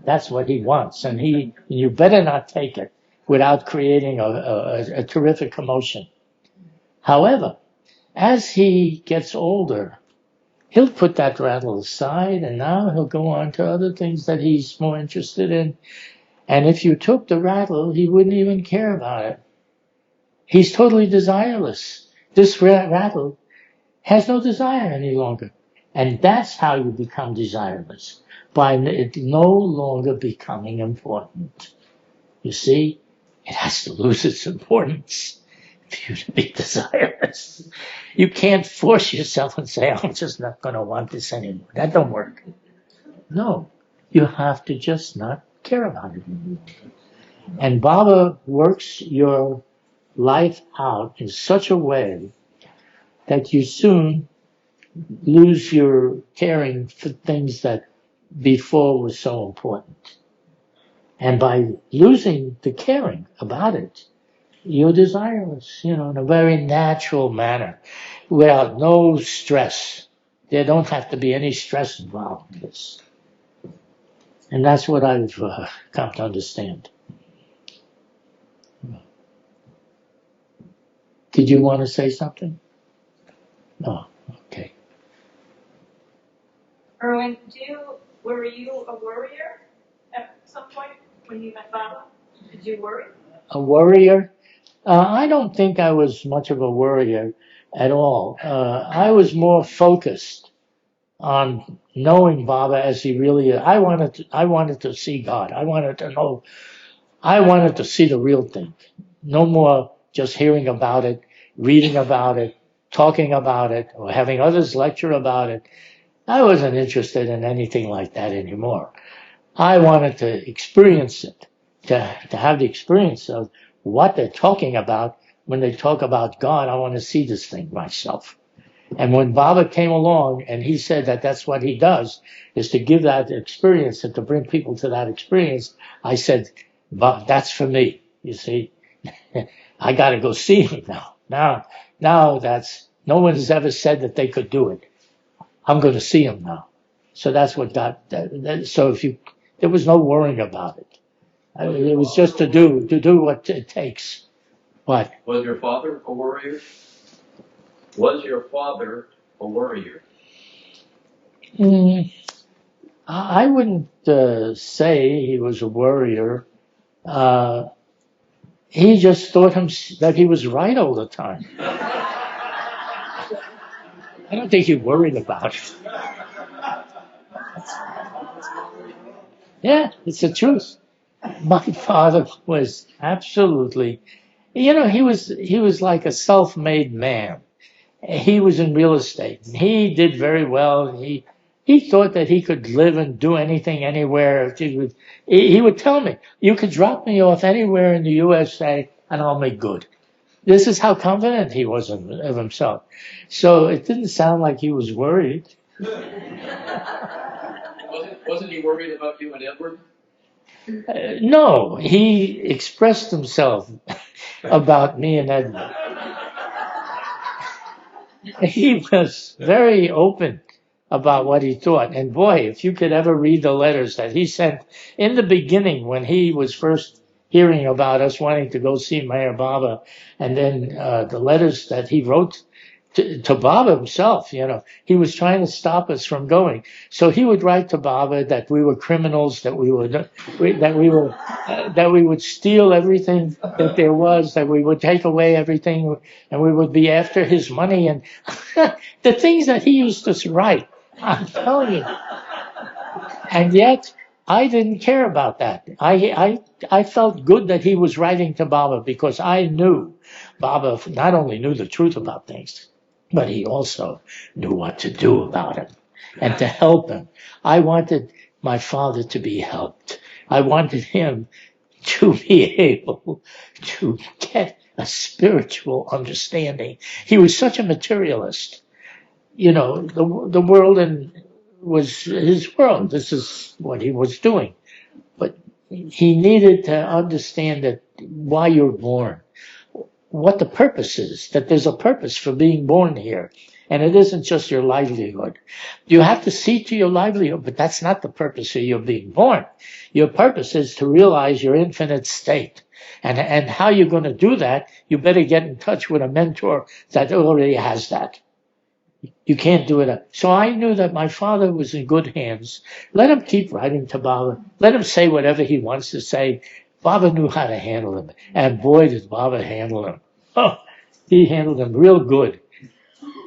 That's what he wants, and you better not take it without creating a terrific commotion. However, as he gets older, he'll put that rattle aside, and now he'll go on to other things that he's more interested in. And if you took the rattle, he wouldn't even care about it. He's totally desireless. This rattle has no desire any longer. And that's how you become desireless, by it no longer becoming important. You see, it has to lose its importance for you to be desireless. You can't force yourself and say, I'm just not going to want this anymore. That don't work. No, you have to just not care about it anymore. And Baba works your life out in such a way that you soon lose your caring for things that before was so important. And by losing the caring about it, you're desireless, in a very natural manner, without no stress. There don't have to be any stress involved in this. And that's what I've come to understand. Did you want to say something? No. Okay. Irwin, were you a worrier at some point when you met Baba? Did you worry? A worrier? I don't think I was much of a worrier at all. I was more focused on knowing Baba as he really is. I wanted to see God. I wanted to know. I wanted to see the real thing. No more just hearing about it, reading about it, talking about it, or having others lecture about it. I wasn't interested in anything like that anymore. I wanted to experience it, to have the experience of what they're talking about when they talk about God. I want to see this thing myself. And when Baba came along and he said that that's what he does, is to give that experience and to bring people to that experience, I said, but that's for me. You see, I got to go see him now. Now that's, no one's ever said that they could do it. I'm going to see him now. So that's what got that. So there was no worrying about it. It was just to do what it takes. What? Was your father a worrier? Was your father a worrier? I wouldn't say he was a worrier. He just thought that he was right all the time. I don't think he worried about it. Yeah, it's the truth. My father was absolutely, he was like a self-made man. He was in real estate. He did very well. He thought that he could live and do anything anywhere. He would tell me, you could drop me off anywhere in the USA and I'll make good. This is how confident he was of himself. So it didn't sound like he was worried. Wasn't he worried about you and Edward? No, he expressed himself about me and Edward. He was very open about what he thought. And boy, if you could ever read the letters that he sent in the beginning when he was first hearing about us wanting to go see Meher Baba, and then the letters that he wrote to Baba himself, he was trying to stop us from going. So he would write to Baba that we were criminals, that we would steal everything that there was, that we would take away everything, and we would be after his money, and the things that he used to write. I'm telling you. And yet, I didn't care about that. I felt good that he was writing to Baba because I knew Baba not only knew the truth about things, but he also knew what to do about it and to help him. I wanted my father to be helped. I wanted him to be able to get a spiritual understanding. He was such a materialist. The world was his world. This is what he was doing. But he needed to understand that why you're born, what the purpose is, that there's a purpose for being born here. And it isn't just your livelihood. You have to see to your livelihood, but that's not the purpose of your being born. Your purpose is to realize your infinite state. And how you're going to do that, you better get in touch with a mentor that already has that. You can't do it. So I knew that my father was in good hands. Let him keep writing to Baba. Let him say whatever he wants to say. Baba knew how to handle him. And boy, did Baba handle him. Oh, he handled him real good.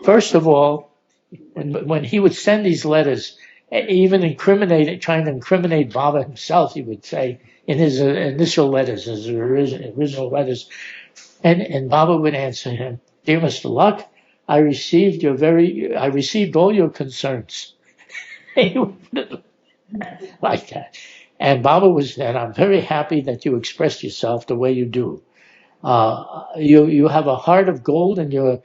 First of all, when he would send these letters, even trying to incriminate Baba himself, he would say in his initial letters, his original letters, and Baba would answer him, "Dear Mr. Luck, I received all your concerns." Like that. And Baba and I'm very happy that you expressed yourself the way you do. You have a heart of gold, and your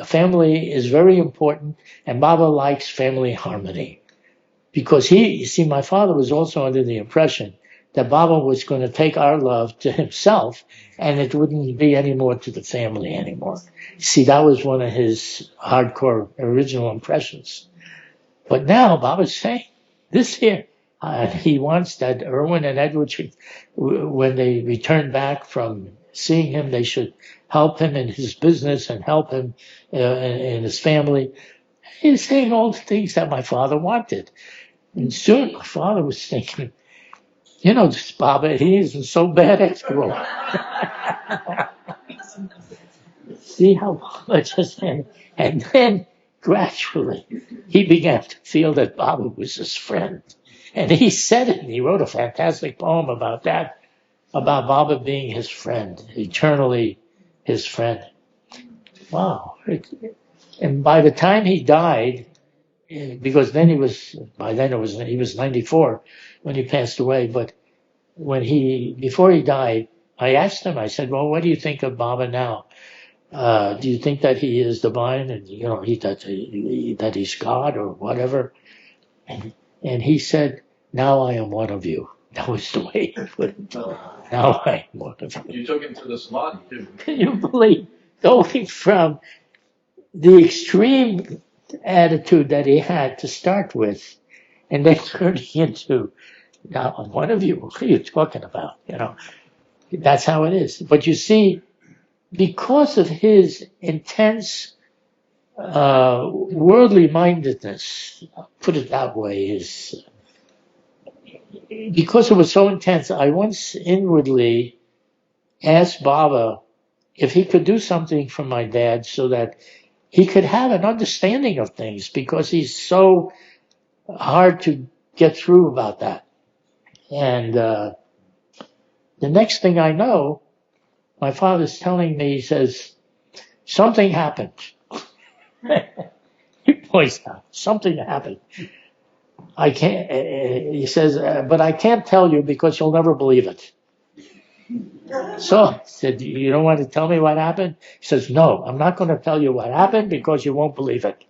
family is very important, and Baba likes family harmony. Because my father was also under the impression that Baba was going to take our love to himself, and it wouldn't be any more to the family anymore. See, that was one of his hardcore original impressions. But now Baba's saying this here. He wants that Irwin and Edward should, when they return back from seeing him, they should help him in his business and help him in his family. He's saying all the things that my father wanted. And soon my father was thinking, you know, this Baba, he isn't so bad after all. See how Baba just, and then gradually he began to feel that Baba was his friend. And he said it, and he wrote a fantastic poem about that, about Baba being his friend, eternally his friend. Wow. And by the time he died, because then he was 94 when he passed away, but before he died, I asked him, I said, well, what do you think of Baba now? Do you think that he is divine and, you know, that he's God or whatever? And he said, now I am one of you. That was the way he put it. Now I am one of you. You took him to the samadhi too. Can you believe going from the extreme attitude that he had to start with and then turning into, now I'm one of you. What are you talking about? You know, that's how it is. But you see, because of his intense worldly mindedness, put it that way, because it was so intense, I once inwardly asked Baba if he could do something for my dad so that he could have an understanding of things, because he's so hard to get through about that. And the next thing I know, my father's telling me, he says, something happened. He points out, something happened. I can't, he says, but I can't tell you because you'll never believe it. So I said, you don't want to tell me what happened? He says, no, I'm not going to tell you what happened because you won't believe it.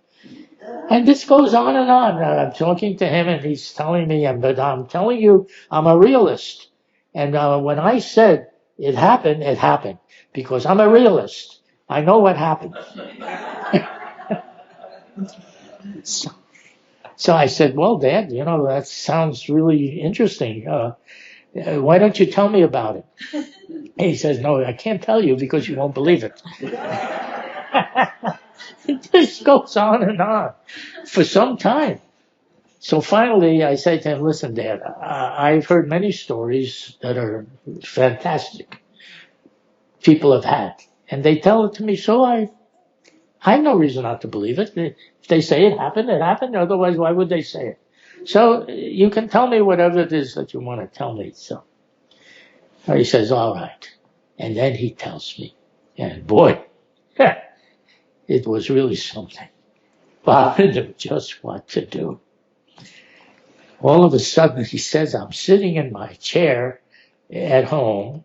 And this goes on and on. I'm talking to him and he's telling me, but I'm telling you, I'm a realist. And when I said it happened because I'm a realist. I know what happened. So I said, well, Dad, you know, that sounds really interesting. Why don't you tell me about it? And he says, no, I can't tell you because you won't believe it. It just goes on and on for some time. So finally I say to him, listen, Dad, I've heard many stories that are fantastic people have had. And they tell it to me, so I have no reason not to believe it. If they say it happened, it happened. Otherwise, why would they say it? So you can tell me whatever it is that you want to tell me. So he says, all right. And then he tells me, and boy, it was really something. Baba knew just what to do. All of a sudden, he says, I'm sitting in my chair at home,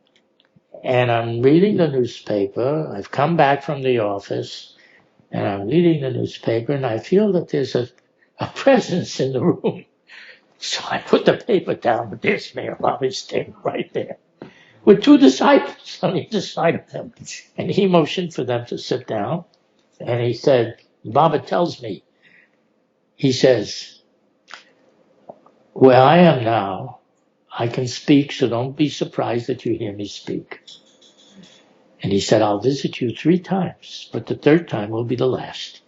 and I'm reading the newspaper. I've come back from the office, and I'm reading the newspaper, and I feel that there's a presence in the room. So I put the paper down, but there's Meher Baba standing right there with two disciples on either side of him. And he motioned for them to sit down. And he said, Baba tells me, he says, where I am now, I can speak, so don't be surprised that you hear me speak. And he said, I'll visit you 3 times, but the 3rd time will be the last.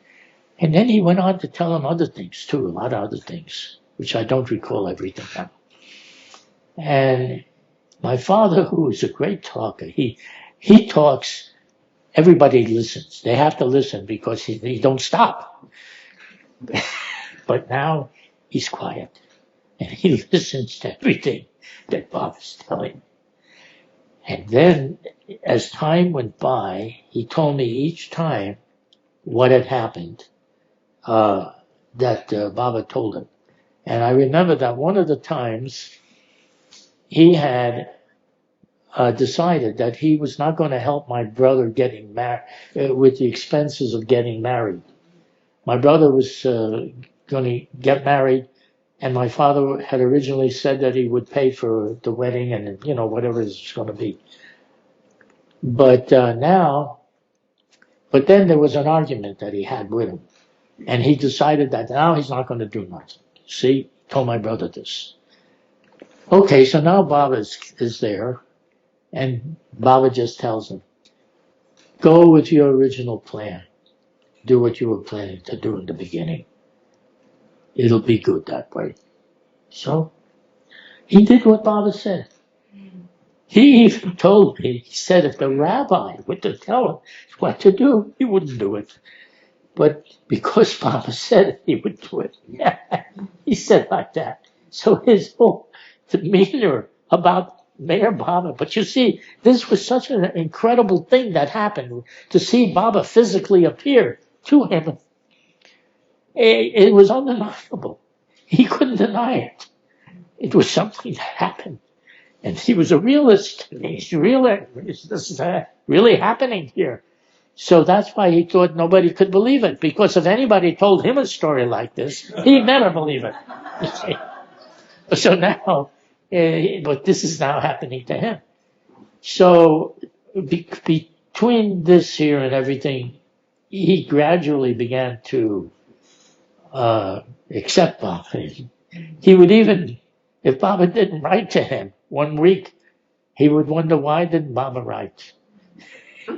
And then he went on to tell him other things too, a lot of other things, which I don't recall everything now. And my father, who is a great talker, he talks, everybody listens. They have to listen because he don't stop. But now he's quiet. And he listens to everything that Bob is telling. And then, as time went by, he told me each time what had happened that Baba told him. And I remember that one of the times he had decided that he was not going to help my brother getting married with the expenses of getting married. My brother was going to get married, And my father had originally said that he would pay for the wedding and, you know, whatever it's going to be. But then there was an argument that he had with him. And he decided that now he's not going to do nothing. See, told my brother this. Okay, so now Baba is there. And Baba just tells him, go with your original plan. Do what you were planning to do in the beginning. It'll be good that way. So he did what Baba said. He even told me, he said if the rabbi were to tell him what to do, he wouldn't do it. But because Baba said it, he would do it. He said like that. So his whole demeanor about Meher Baba. But you see, this was such an incredible thing that happened, to see Baba physically appear to him. It was undeniable. He couldn't deny it. It was something that happened. And he was a realist. This is really happening here. So that's why he thought nobody could believe it. Because if anybody told him a story like this, he'd never believe it. So now, but this is now happening to him. So between this here and everything, he gradually began to accept Baba. He would even, if Baba didn't write to him 1 week, he would wonder, why didn't Baba write?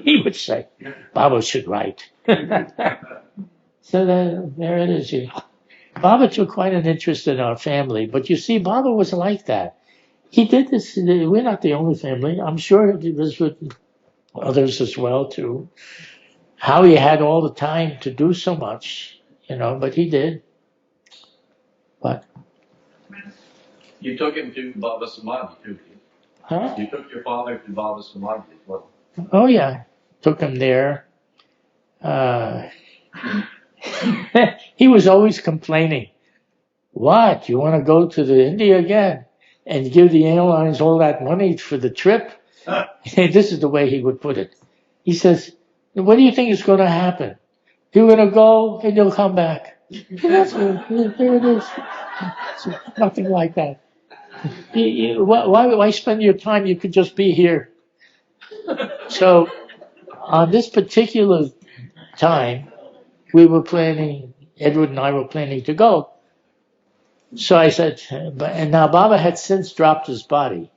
He would say, Baba should write. So there it is. Baba took quite an interest in our family, but you see, Baba was like that. He did this. We're not the only family. I'm sure it was with others as well, too. How he had all the time to do so much, you know, but he did. But You took him to Baba Samadhi, too. huh? You took your father to Baba Samadhi as well. Oh, yeah. Took him there. He was always complaining. What? You want to go to the India again and give the airlines all that money for the trip? This is the way he would put it. He says, what do you think is going to happen? You're going to go and you'll come back. There it is. So, nothing like that. Why spend your time? You could just be here. So on this particular time, Edward and I were planning to go. So I said, and now Baba had since dropped his body.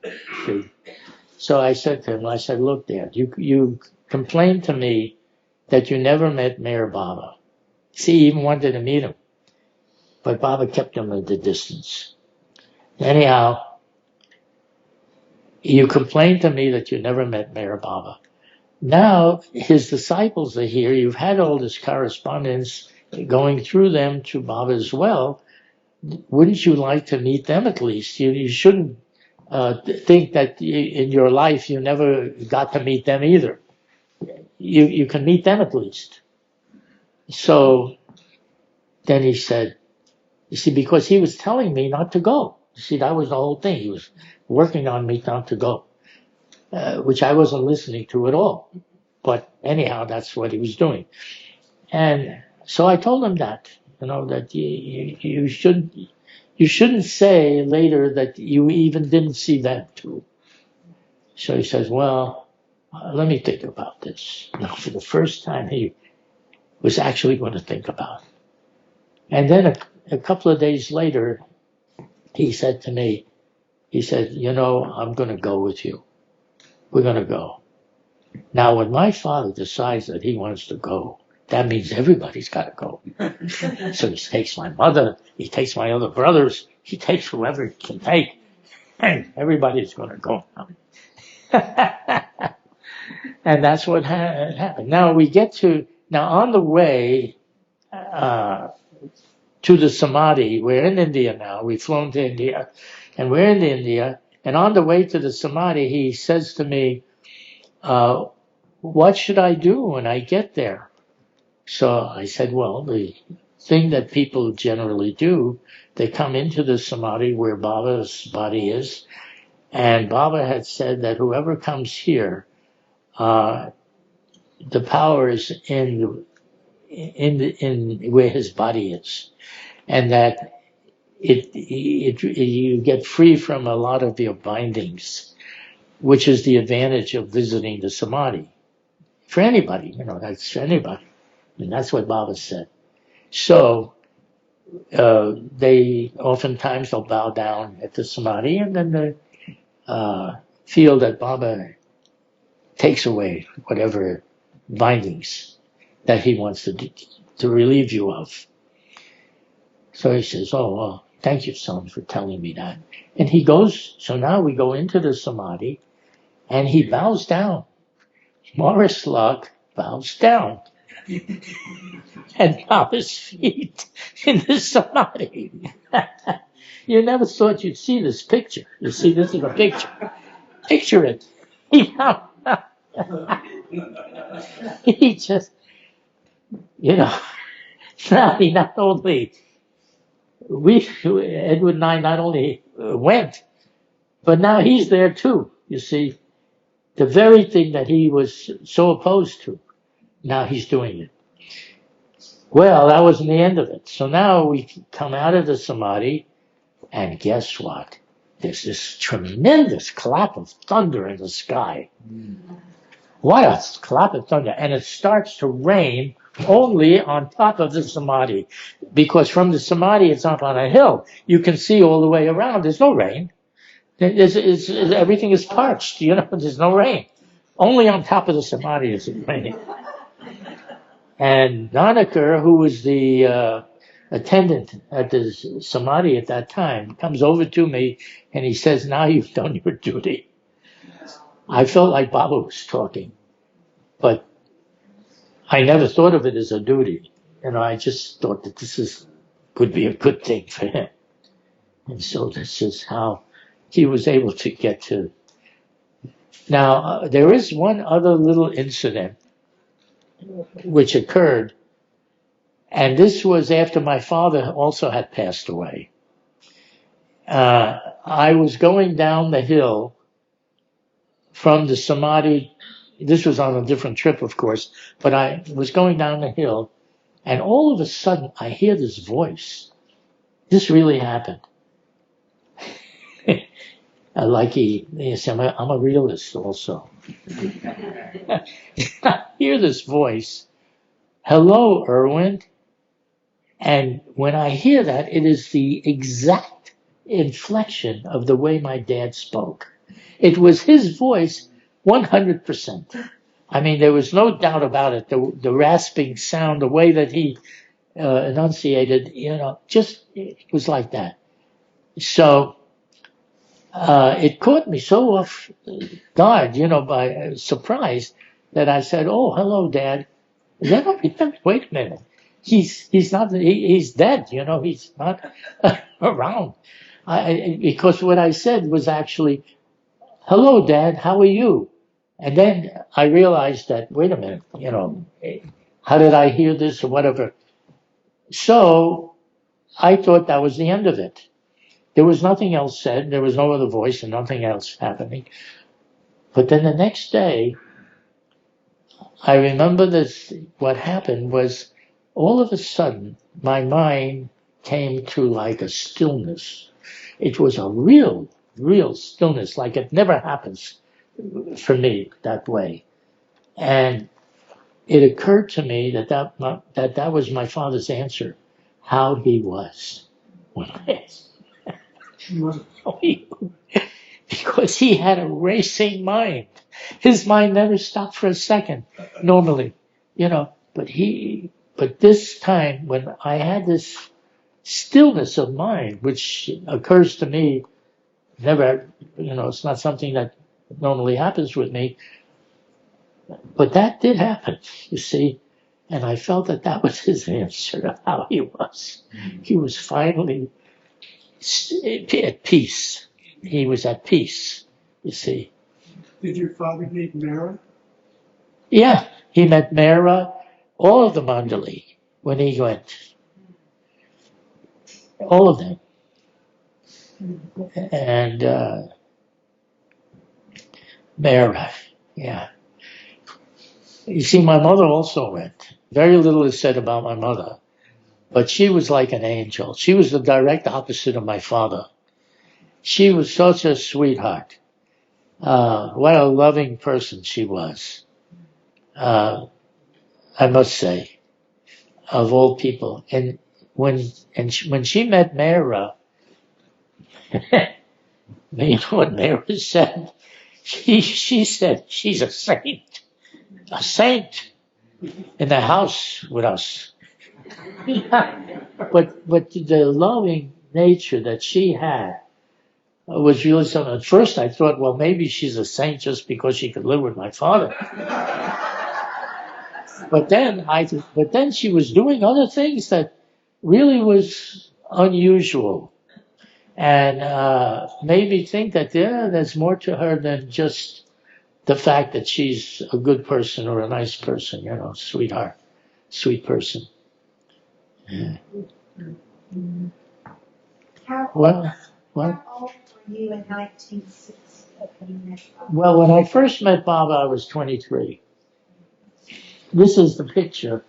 So I said to him, look, Dad, you complained to me that you never met Meher Baba. See, he even wanted to meet him. But Baba kept him at the distance. Anyhow, you complained to me that you never met Meher Baba. Now his disciples are here. You've had all this correspondence going through them to Baba as well. Wouldn't you like to meet them at least? You shouldn't think that in your life you never got to meet them either. You can meet them at least. So then he said, you see, because he was telling me not to go. You see, that was the whole thing. He was working on me not to go, which I wasn't listening to at all. But anyhow, that's what he was doing. And so I told him that, that you shouldn't say later that you even didn't see them too. So he says, well, let me think about this. Now, for the first time, he was actually going to think about it. And then a couple of days later, he said to me, I'm going to go with you. We're going to go. Now, when my father decides that he wants to go, that means everybody's got to go. So he takes my mother, he takes my other brothers, he takes whoever he can take, and everybody's going to go. And that's what happened. Now on the way to the Samadhi, we're in India now, we've flown to India, and we're in India, and on the way to the Samadhi, he says to me, what should I do when I get there? So I said, well, the thing that people generally do, they come into the Samadhi where Baba's body is, and Baba had said that whoever comes here, the power is in where his body is, and that you get free from a lot of your bindings, which is the advantage of visiting the samadhi. For anybody, that's for anybody. And that's what Baba said. So, they oftentimes they'll bow down at the samadhi, and then they feel that Baba takes away whatever bindings that he wants to relieve you of. So he says, oh, well, thank you, son, for telling me that. And he goes, so now we go into the samadhi, and he bows down. Morris Luck bows down and Baba's feet in the samadhi. You never thought you'd see this picture. You see, this is a picture. Picture it. He just, not only, Edward and I not only went, but now he's there too. You see, the very thing that he was so opposed to, now he's doing it. Well, that wasn't the end of it. So now we come out of the samadhi, and guess what? There's this tremendous clap of thunder in the sky. What a clap of thunder. And it starts to rain only on top of the samadhi. Because from the samadhi, it's up on a hill. You can see all the way around. There's no rain. Everything is parched. There's no rain. Only on top of the samadhi is it raining. And Nanakar, who was the attendant at the samadhi at that time, comes over to me and he says, now you've done your duty. I felt like Baba was talking, but I never thought of it as a duty. I just thought that this could be a good thing for him. And so this is how he was able to get to. Now, there is one other little incident which occurred, and this was after my father also had passed away. I was going down the hill from the samadhi. This was on a different trip, of course, but I was going down the hill, and all of a sudden I hear this voice. This really happened. Like he said, I'm a realist also. I hear this voice, hello, Irwin. And when I hear that, it is the exact inflection of the way my dad spoke. It was his voice 100%. I mean, there was no doubt about it. The rasping sound, the way that he enunciated, just it was like that. So it caught me so off guard, by surprise, that I said, "Oh, hello, Dad." Then I remembered, wait a minute, he's not, he's dead, he's not around. Because what I said was actually, "Hello, Dad, how are you?" And then I realized that, wait a minute, how did I hear this or whatever? So I thought that was the end of it. There was nothing else said. There was no other voice and nothing else happening. But then the next day, I remember this, what happened was all of a sudden my mind came to like a stillness. It was a real stillness, like it never happens for me that way. And it occurred to me that was my father's answer, how he was when I asked. Because he had a racing mind. His mind never stopped for a second, normally, but this time when I had this stillness of mind, which occurs to me, never, it's not something that normally happens with me, but that did happen, you see, and I felt that was his answer of how he was. He was finally at peace. He was at peace, you see. Did your father meet Meher? Yeah, he met Meher, all of the Mandali, when he went. All of them. And Meher, yeah. You see, my mother also went. Very little is said about my mother. but she was like an angel. She was the direct opposite of my father. She was such a sweetheart. What a loving person she was. I must say, of all people. And when she met Mehra, you know what Mehra said? She said she's a saint in the house with us. But the loving nature that she had was really something. At first I thought, well, maybe she's a saint just because she could live with my father. But then she was doing other things that really was unusual, and made me think that there's more to her than just the fact that she's a good person or a nice person, sweetheart, sweet person. Yeah. How What? old were you in 1960 when you met Baba? Well, when I first met Baba, I was 23. This is the picture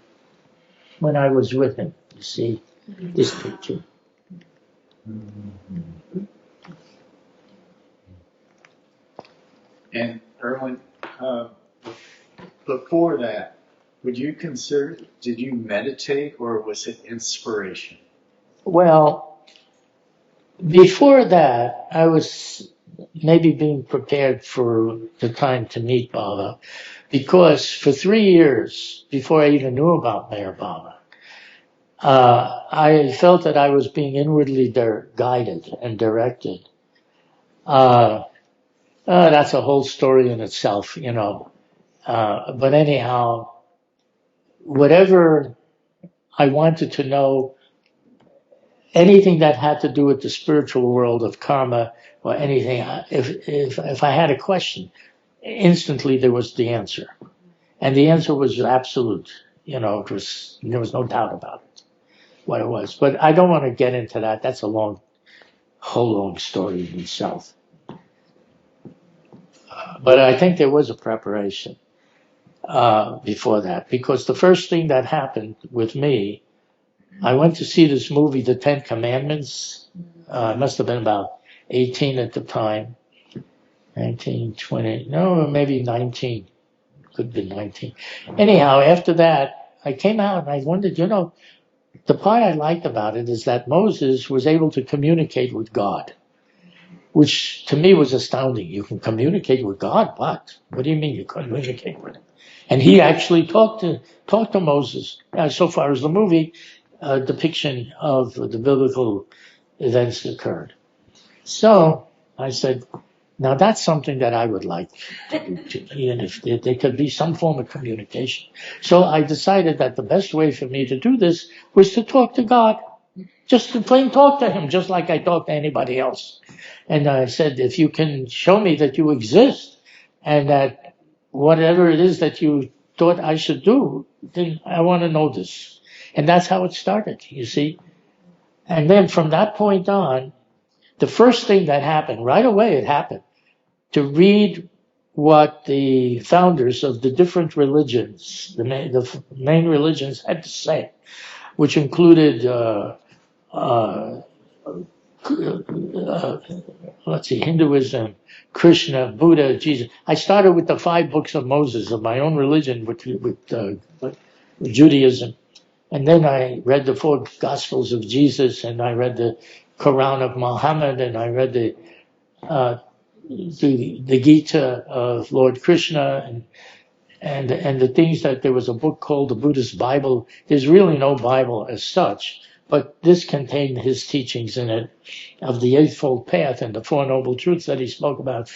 when I was with him. You see this picture. And Irwin, before that, did you meditate or was it inspiration? Well, before that, I was maybe being prepared for the time to meet Baba, because for 3 years before I even knew about Meher Baba, I felt that I was being inwardly guided and directed. That's a whole story in itself, But anyhow, whatever I wanted to know, anything that had to do with the spiritual world of karma or anything, if I had a question, instantly there was the answer. And the answer was absolute. There was no doubt about it, what it was. But I don't want to get into that. That's a whole long story in itself. But I think there was a preparation before that, because the first thing that happened with me, I went to see this movie, The Ten Commandments. I must have been about 18 at the time. 19, 20, no, maybe 19. Could be 19. Anyhow, after that, I came out and I wondered, the part I liked about it is that Moses was able to communicate with God, which to me was astounding. You can communicate with God? What do you mean you communicate with him? And he actually talked to Moses, so far as the movie depiction of the biblical events that occurred. So I said, now that's something that I would like to do, even if there could be some form of communication. So I decided that the best way for me to do this was to talk to God, just to plain talk to him, just like I talk to anybody else. And I said, if you can show me that you exist and that whatever it is that you thought I should do, then I want to know this. And that's how it started, you see. And then from that point on, the first thing that happened, right away it happened, to read what the founders of the different religions, the main religions had to say, which included, Hinduism, Krishna, Buddha, Jesus. I started with the 5 books of Moses of my own religion with Judaism. And then I read the 4 Gospels of Jesus, and I read the Quran of Muhammad, and I read the Gita of Lord Krishna, and the things that there was a book called the Buddhist Bible. There's really no Bible as such, but this contained his teachings in it of the Eightfold Path and the 4 Noble Truths that he spoke about,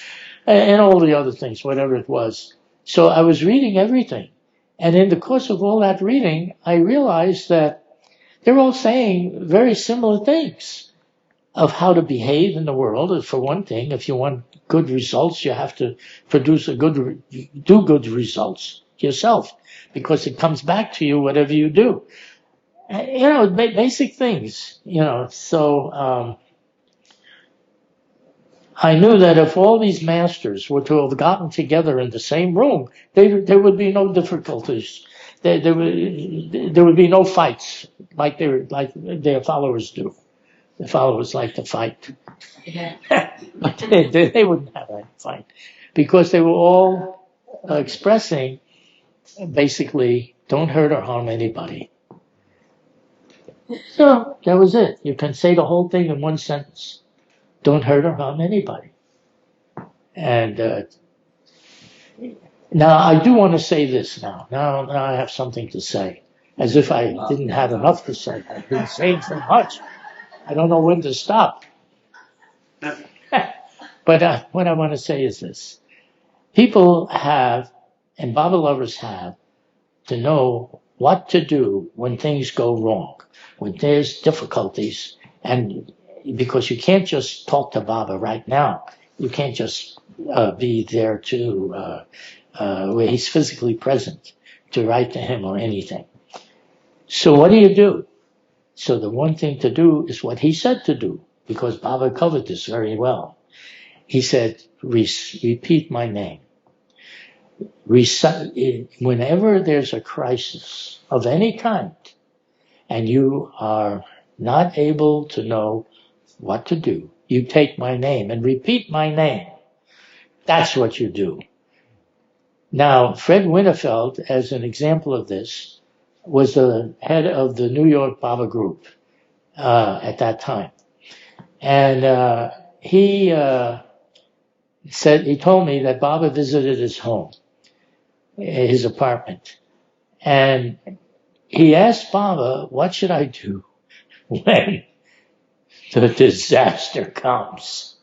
and all the other things, whatever it was. So I was reading everything. And in the course of all that reading, I realized that they're all saying very similar things of how to behave in the world. For one thing, if you want good results, you have to do good results yourself, because it comes back to you whatever you do. Basic things, So I knew that if all these masters were to have gotten together in the same room, there would be no difficulties. there would be no fights like their followers do. The followers like to fight. But they wouldn't have a fight because they were all expressing basically don't hurt or harm anybody. So that was it. You can say the whole thing in one sentence. Don't hurt or harm anybody. And now I do want to say this now. Now I have something to say. As if I didn't have enough to say. I've been saying so much. I don't know when to stop. But what I want to say is this. People have, and Baba lovers have, to know what to do when things go wrong, when there's difficulties, and because you can't just talk to Baba right now. You can't just be there to where he's physically present to write to him or anything. So what do? So the one thing to do is what he said to do, because Baba covered this very well. He said, repeat my name. Whenever there's a crisis of any kind, and you are not able to know what to do, you take my name and repeat my name. That's what you do. Now, Fred Winterfeld, as an example of this, was the head of the New York Baba group at that time. And he told me that Baba visited his home, his apartment. And he asked Baba, what should I do when the disaster comes?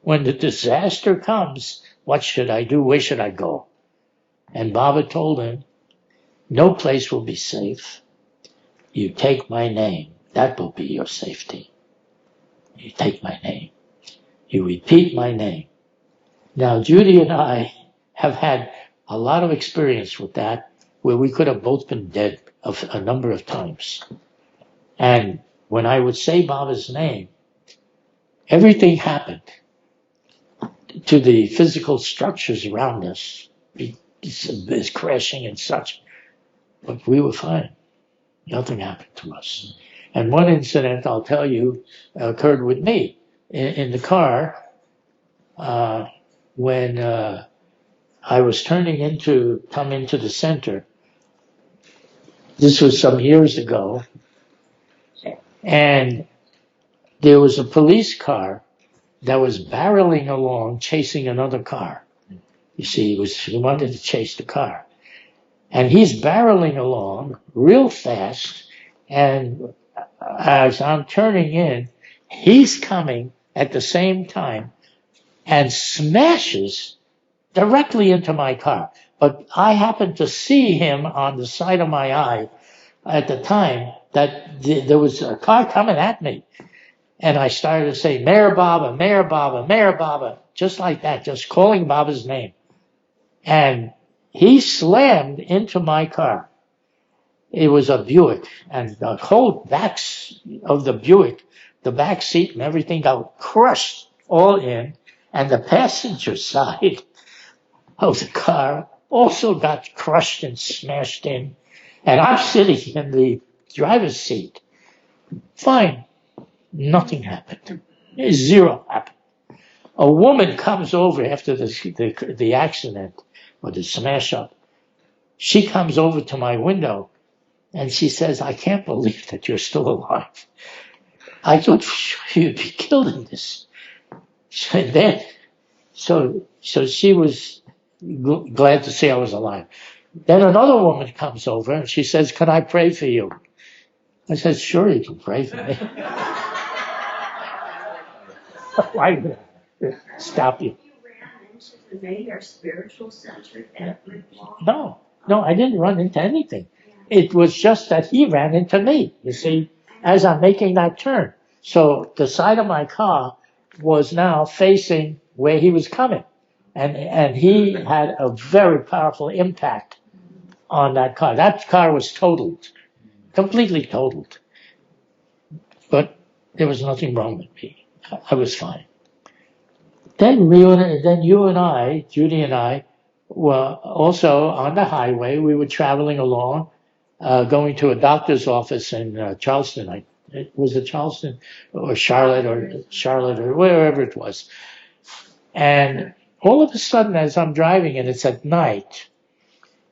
When the disaster comes, what should I do? Where should I go? And Baba told him, no place will be safe. You take my name. That will be your safety. You take my name. You repeat my name. Now, Judy and I have had a lot of experience with that, where we could have both been dead a number of times. And when I would say Baba's name, everything happened to the physical structures around us. It's crashing and such. But we were fine. Nothing happened to us. And one incident, I'll tell you, occurred with me in the car when I was come into the center. This was some years ago. And there was a police car that was barreling along, chasing another car. You see, he wanted to chase the car. And he's barreling along real fast, and as I'm turning in, he's coming at the same time and smashes directly into my car. But I happened to see him on the side of my eye at the time that there was a car coming at me. And I started to say, Meher Baba, Meher Baba, Meher Baba, just like that, just calling Baba's name. And he slammed into my car. It was a Buick, and the whole back of the Buick, the back seat and everything got crushed all in, and the passenger side of the car also got crushed and smashed in. And I'm sitting in the driver's seat. Fine. Nothing happened. Zero happened. A woman comes over after the accident or the smash up. She comes over to my window and she says, I can't believe that you're still alive. I thought you'd be killed in this. And then, so she was glad to see I was alive. Then another woman comes over and she says, can I pray for you? I said, sure, you can pray for me. Why stop you? You ran into the Meher Spiritual Center at Rick No, I didn't run into anything. It was just that he ran into me, you see, as I'm making that turn. So the side of my car was now facing where he was coming. And he had a very powerful impact on that car. That car was totaled, completely totaled. But there was nothing wrong with me. I was fine. Then you and I, Judy and I, were also on the highway. We were traveling along, going to a doctor's office in Charleston. Was it Charleston or Charlotte or wherever it was. And all of a sudden, as I'm driving, and it's at night,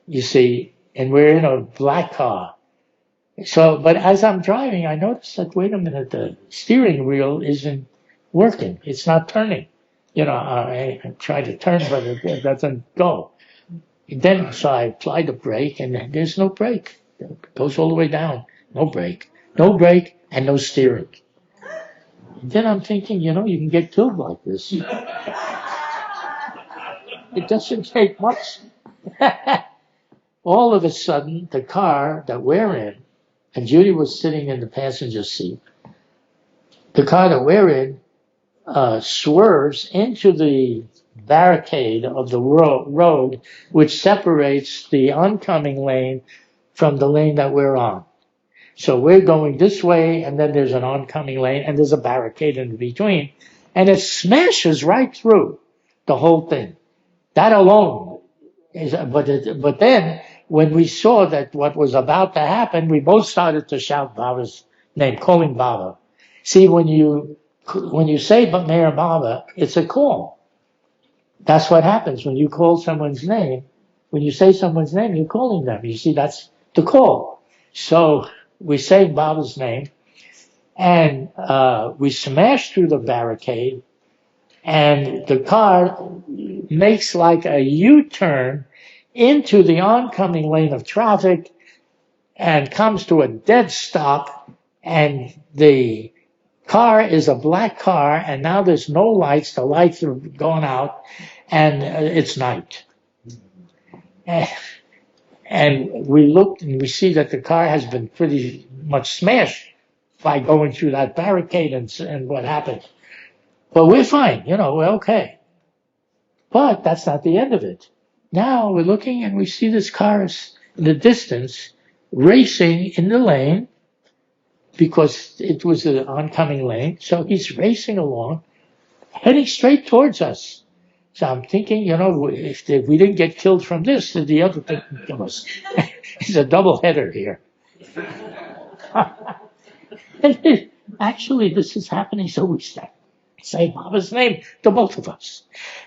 you see, and we're in a black car. So, but as I'm driving, I noticed that, wait a minute, the steering wheel isn't working. It's not turning. You know, I try to turn, but it doesn't go. Then, so I apply the brake, and there's no brake. It goes all the way down. No brake. No brake, and no steering. And then I'm thinking, you know, you can get killed like this. It doesn't take much. All of a sudden, the car that we're in, and Judy was sitting in the passenger seat, the car that we're in swerves into the barricade of the road, which separates the oncoming lane from the lane that we're on. So we're going this way, and then there's an oncoming lane, and there's a barricade in between, and it smashes right through the whole thing. That alone is, but then when we saw that what was about to happen, we both started to shout Baba's name, calling Baba. See, when you say Meher Baba, it's a call. That's what happens when you call someone's name. When you say someone's name, you're calling them. You see, that's the call. So we say Baba's name, and we smash through the barricade, and the car makes like a U-turn into the oncoming lane of traffic and comes to a dead stop, and the car is a black car, and now there's no lights. The lights are gone out, and it's night. And we looked, and we see that the car has been pretty much smashed by going through that barricade and what happened. But we're fine, you know, we're okay. But that's not the end of it. Now we're looking, and we see this car is in the distance racing in the lane, because it was an oncoming lane. So he's racing along, heading straight towards us. So I'm thinking, you know, if we didn't get killed from this, then the other thing can kill us. It's a double header here. Actually, this is happening, so we say Baba's name to both of us.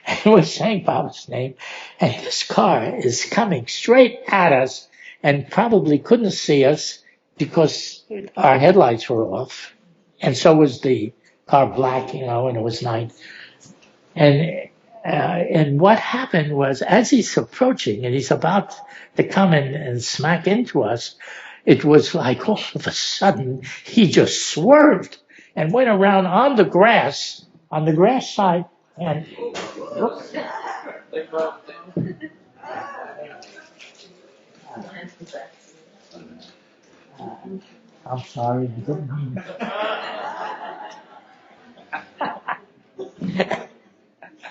And we're saying Baba's name, and this car is coming straight at us and probably couldn't see us because our headlights were off, and so was the car black, you know, and it was night. And what happened was, as he's approaching and he's about to come in and smack into us, it was like all of a sudden he just swerved and went around on the grass side, and oops. I'm sorry, I didn't mean it.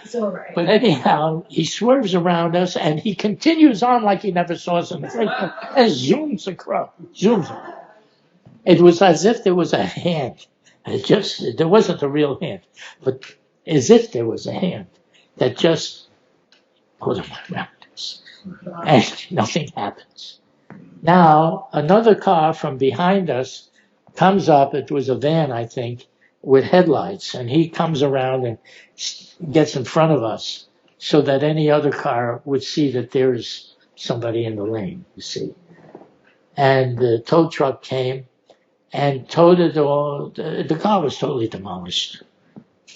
It's all right. But anyhow, he swerves around us, and he continues on like he never saw us in the face, and zooms across. It was as if there was a hand. There wasn't a real hand, but as if there was a hand that just put him around us, and nothing happens. Now, another car from behind us comes up. It was a van, I think, with headlights, and he comes around and gets in front of us so that any other car would see that there's somebody in the lane, you see. And the tow truck came and towed it all. The car was totally demolished.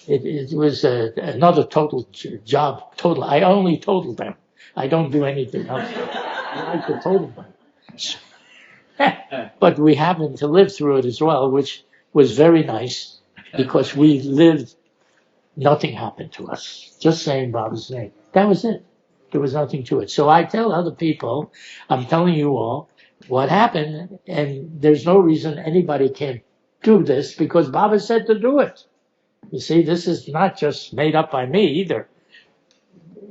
It was another total job. I only totaled them. I don't do anything else. I like to total them. But we happened to live through it as well, which was very nice, because we lived, nothing happened to us. Just saying Baba's name. That was it. There was nothing to it. So I tell other people, I'm telling you all what happened, and there's no reason anybody can't do this, because Baba said to do it. You see, this is not just made up by me either.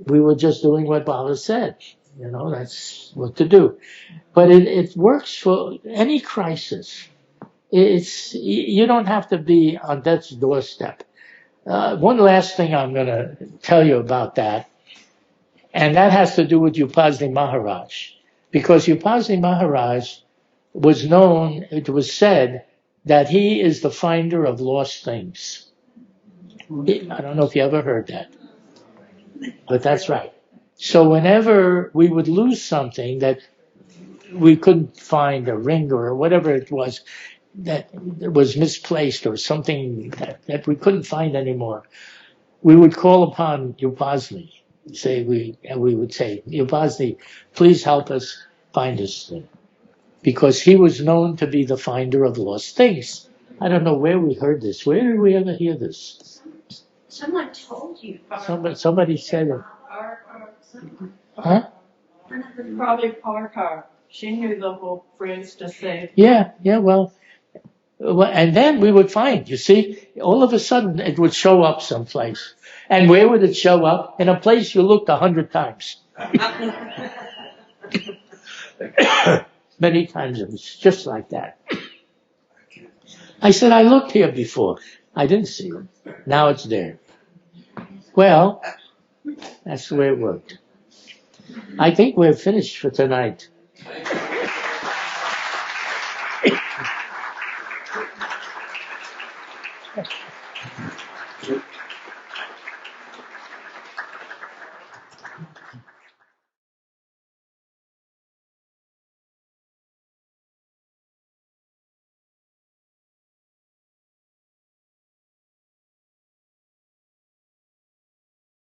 We were just doing what Baba said. You know, that's what to do. But it works for any crisis. You don't have to be on death's doorstep. One last thing I'm going to tell you about that, and that has to do with Upasni Maharaj. Because Upasni Maharaj was known, it was said that he is the finder of lost things. I don't know if you ever heard that, but that's right. So whenever we would lose something that we couldn't find, a ring or whatever it was that was misplaced or something that we couldn't find anymore, we would call upon Upasni. We would say, Upasni, please help us find this thing. Because he was known to be the finder of lost things. I don't know where we heard this. Where did we ever hear this? Someone told you. Somebody said it. Huh? Probably Parker. She knew the whole phrase to say. Yeah, well, and then we would find, you see, all of a sudden it would show up someplace. And where would it show up? In a place you looked 100 times. Many times it was just like that. I said, I looked here before. I didn't see it. Now it's there. Well, that's the way it worked. I think we're finished for tonight.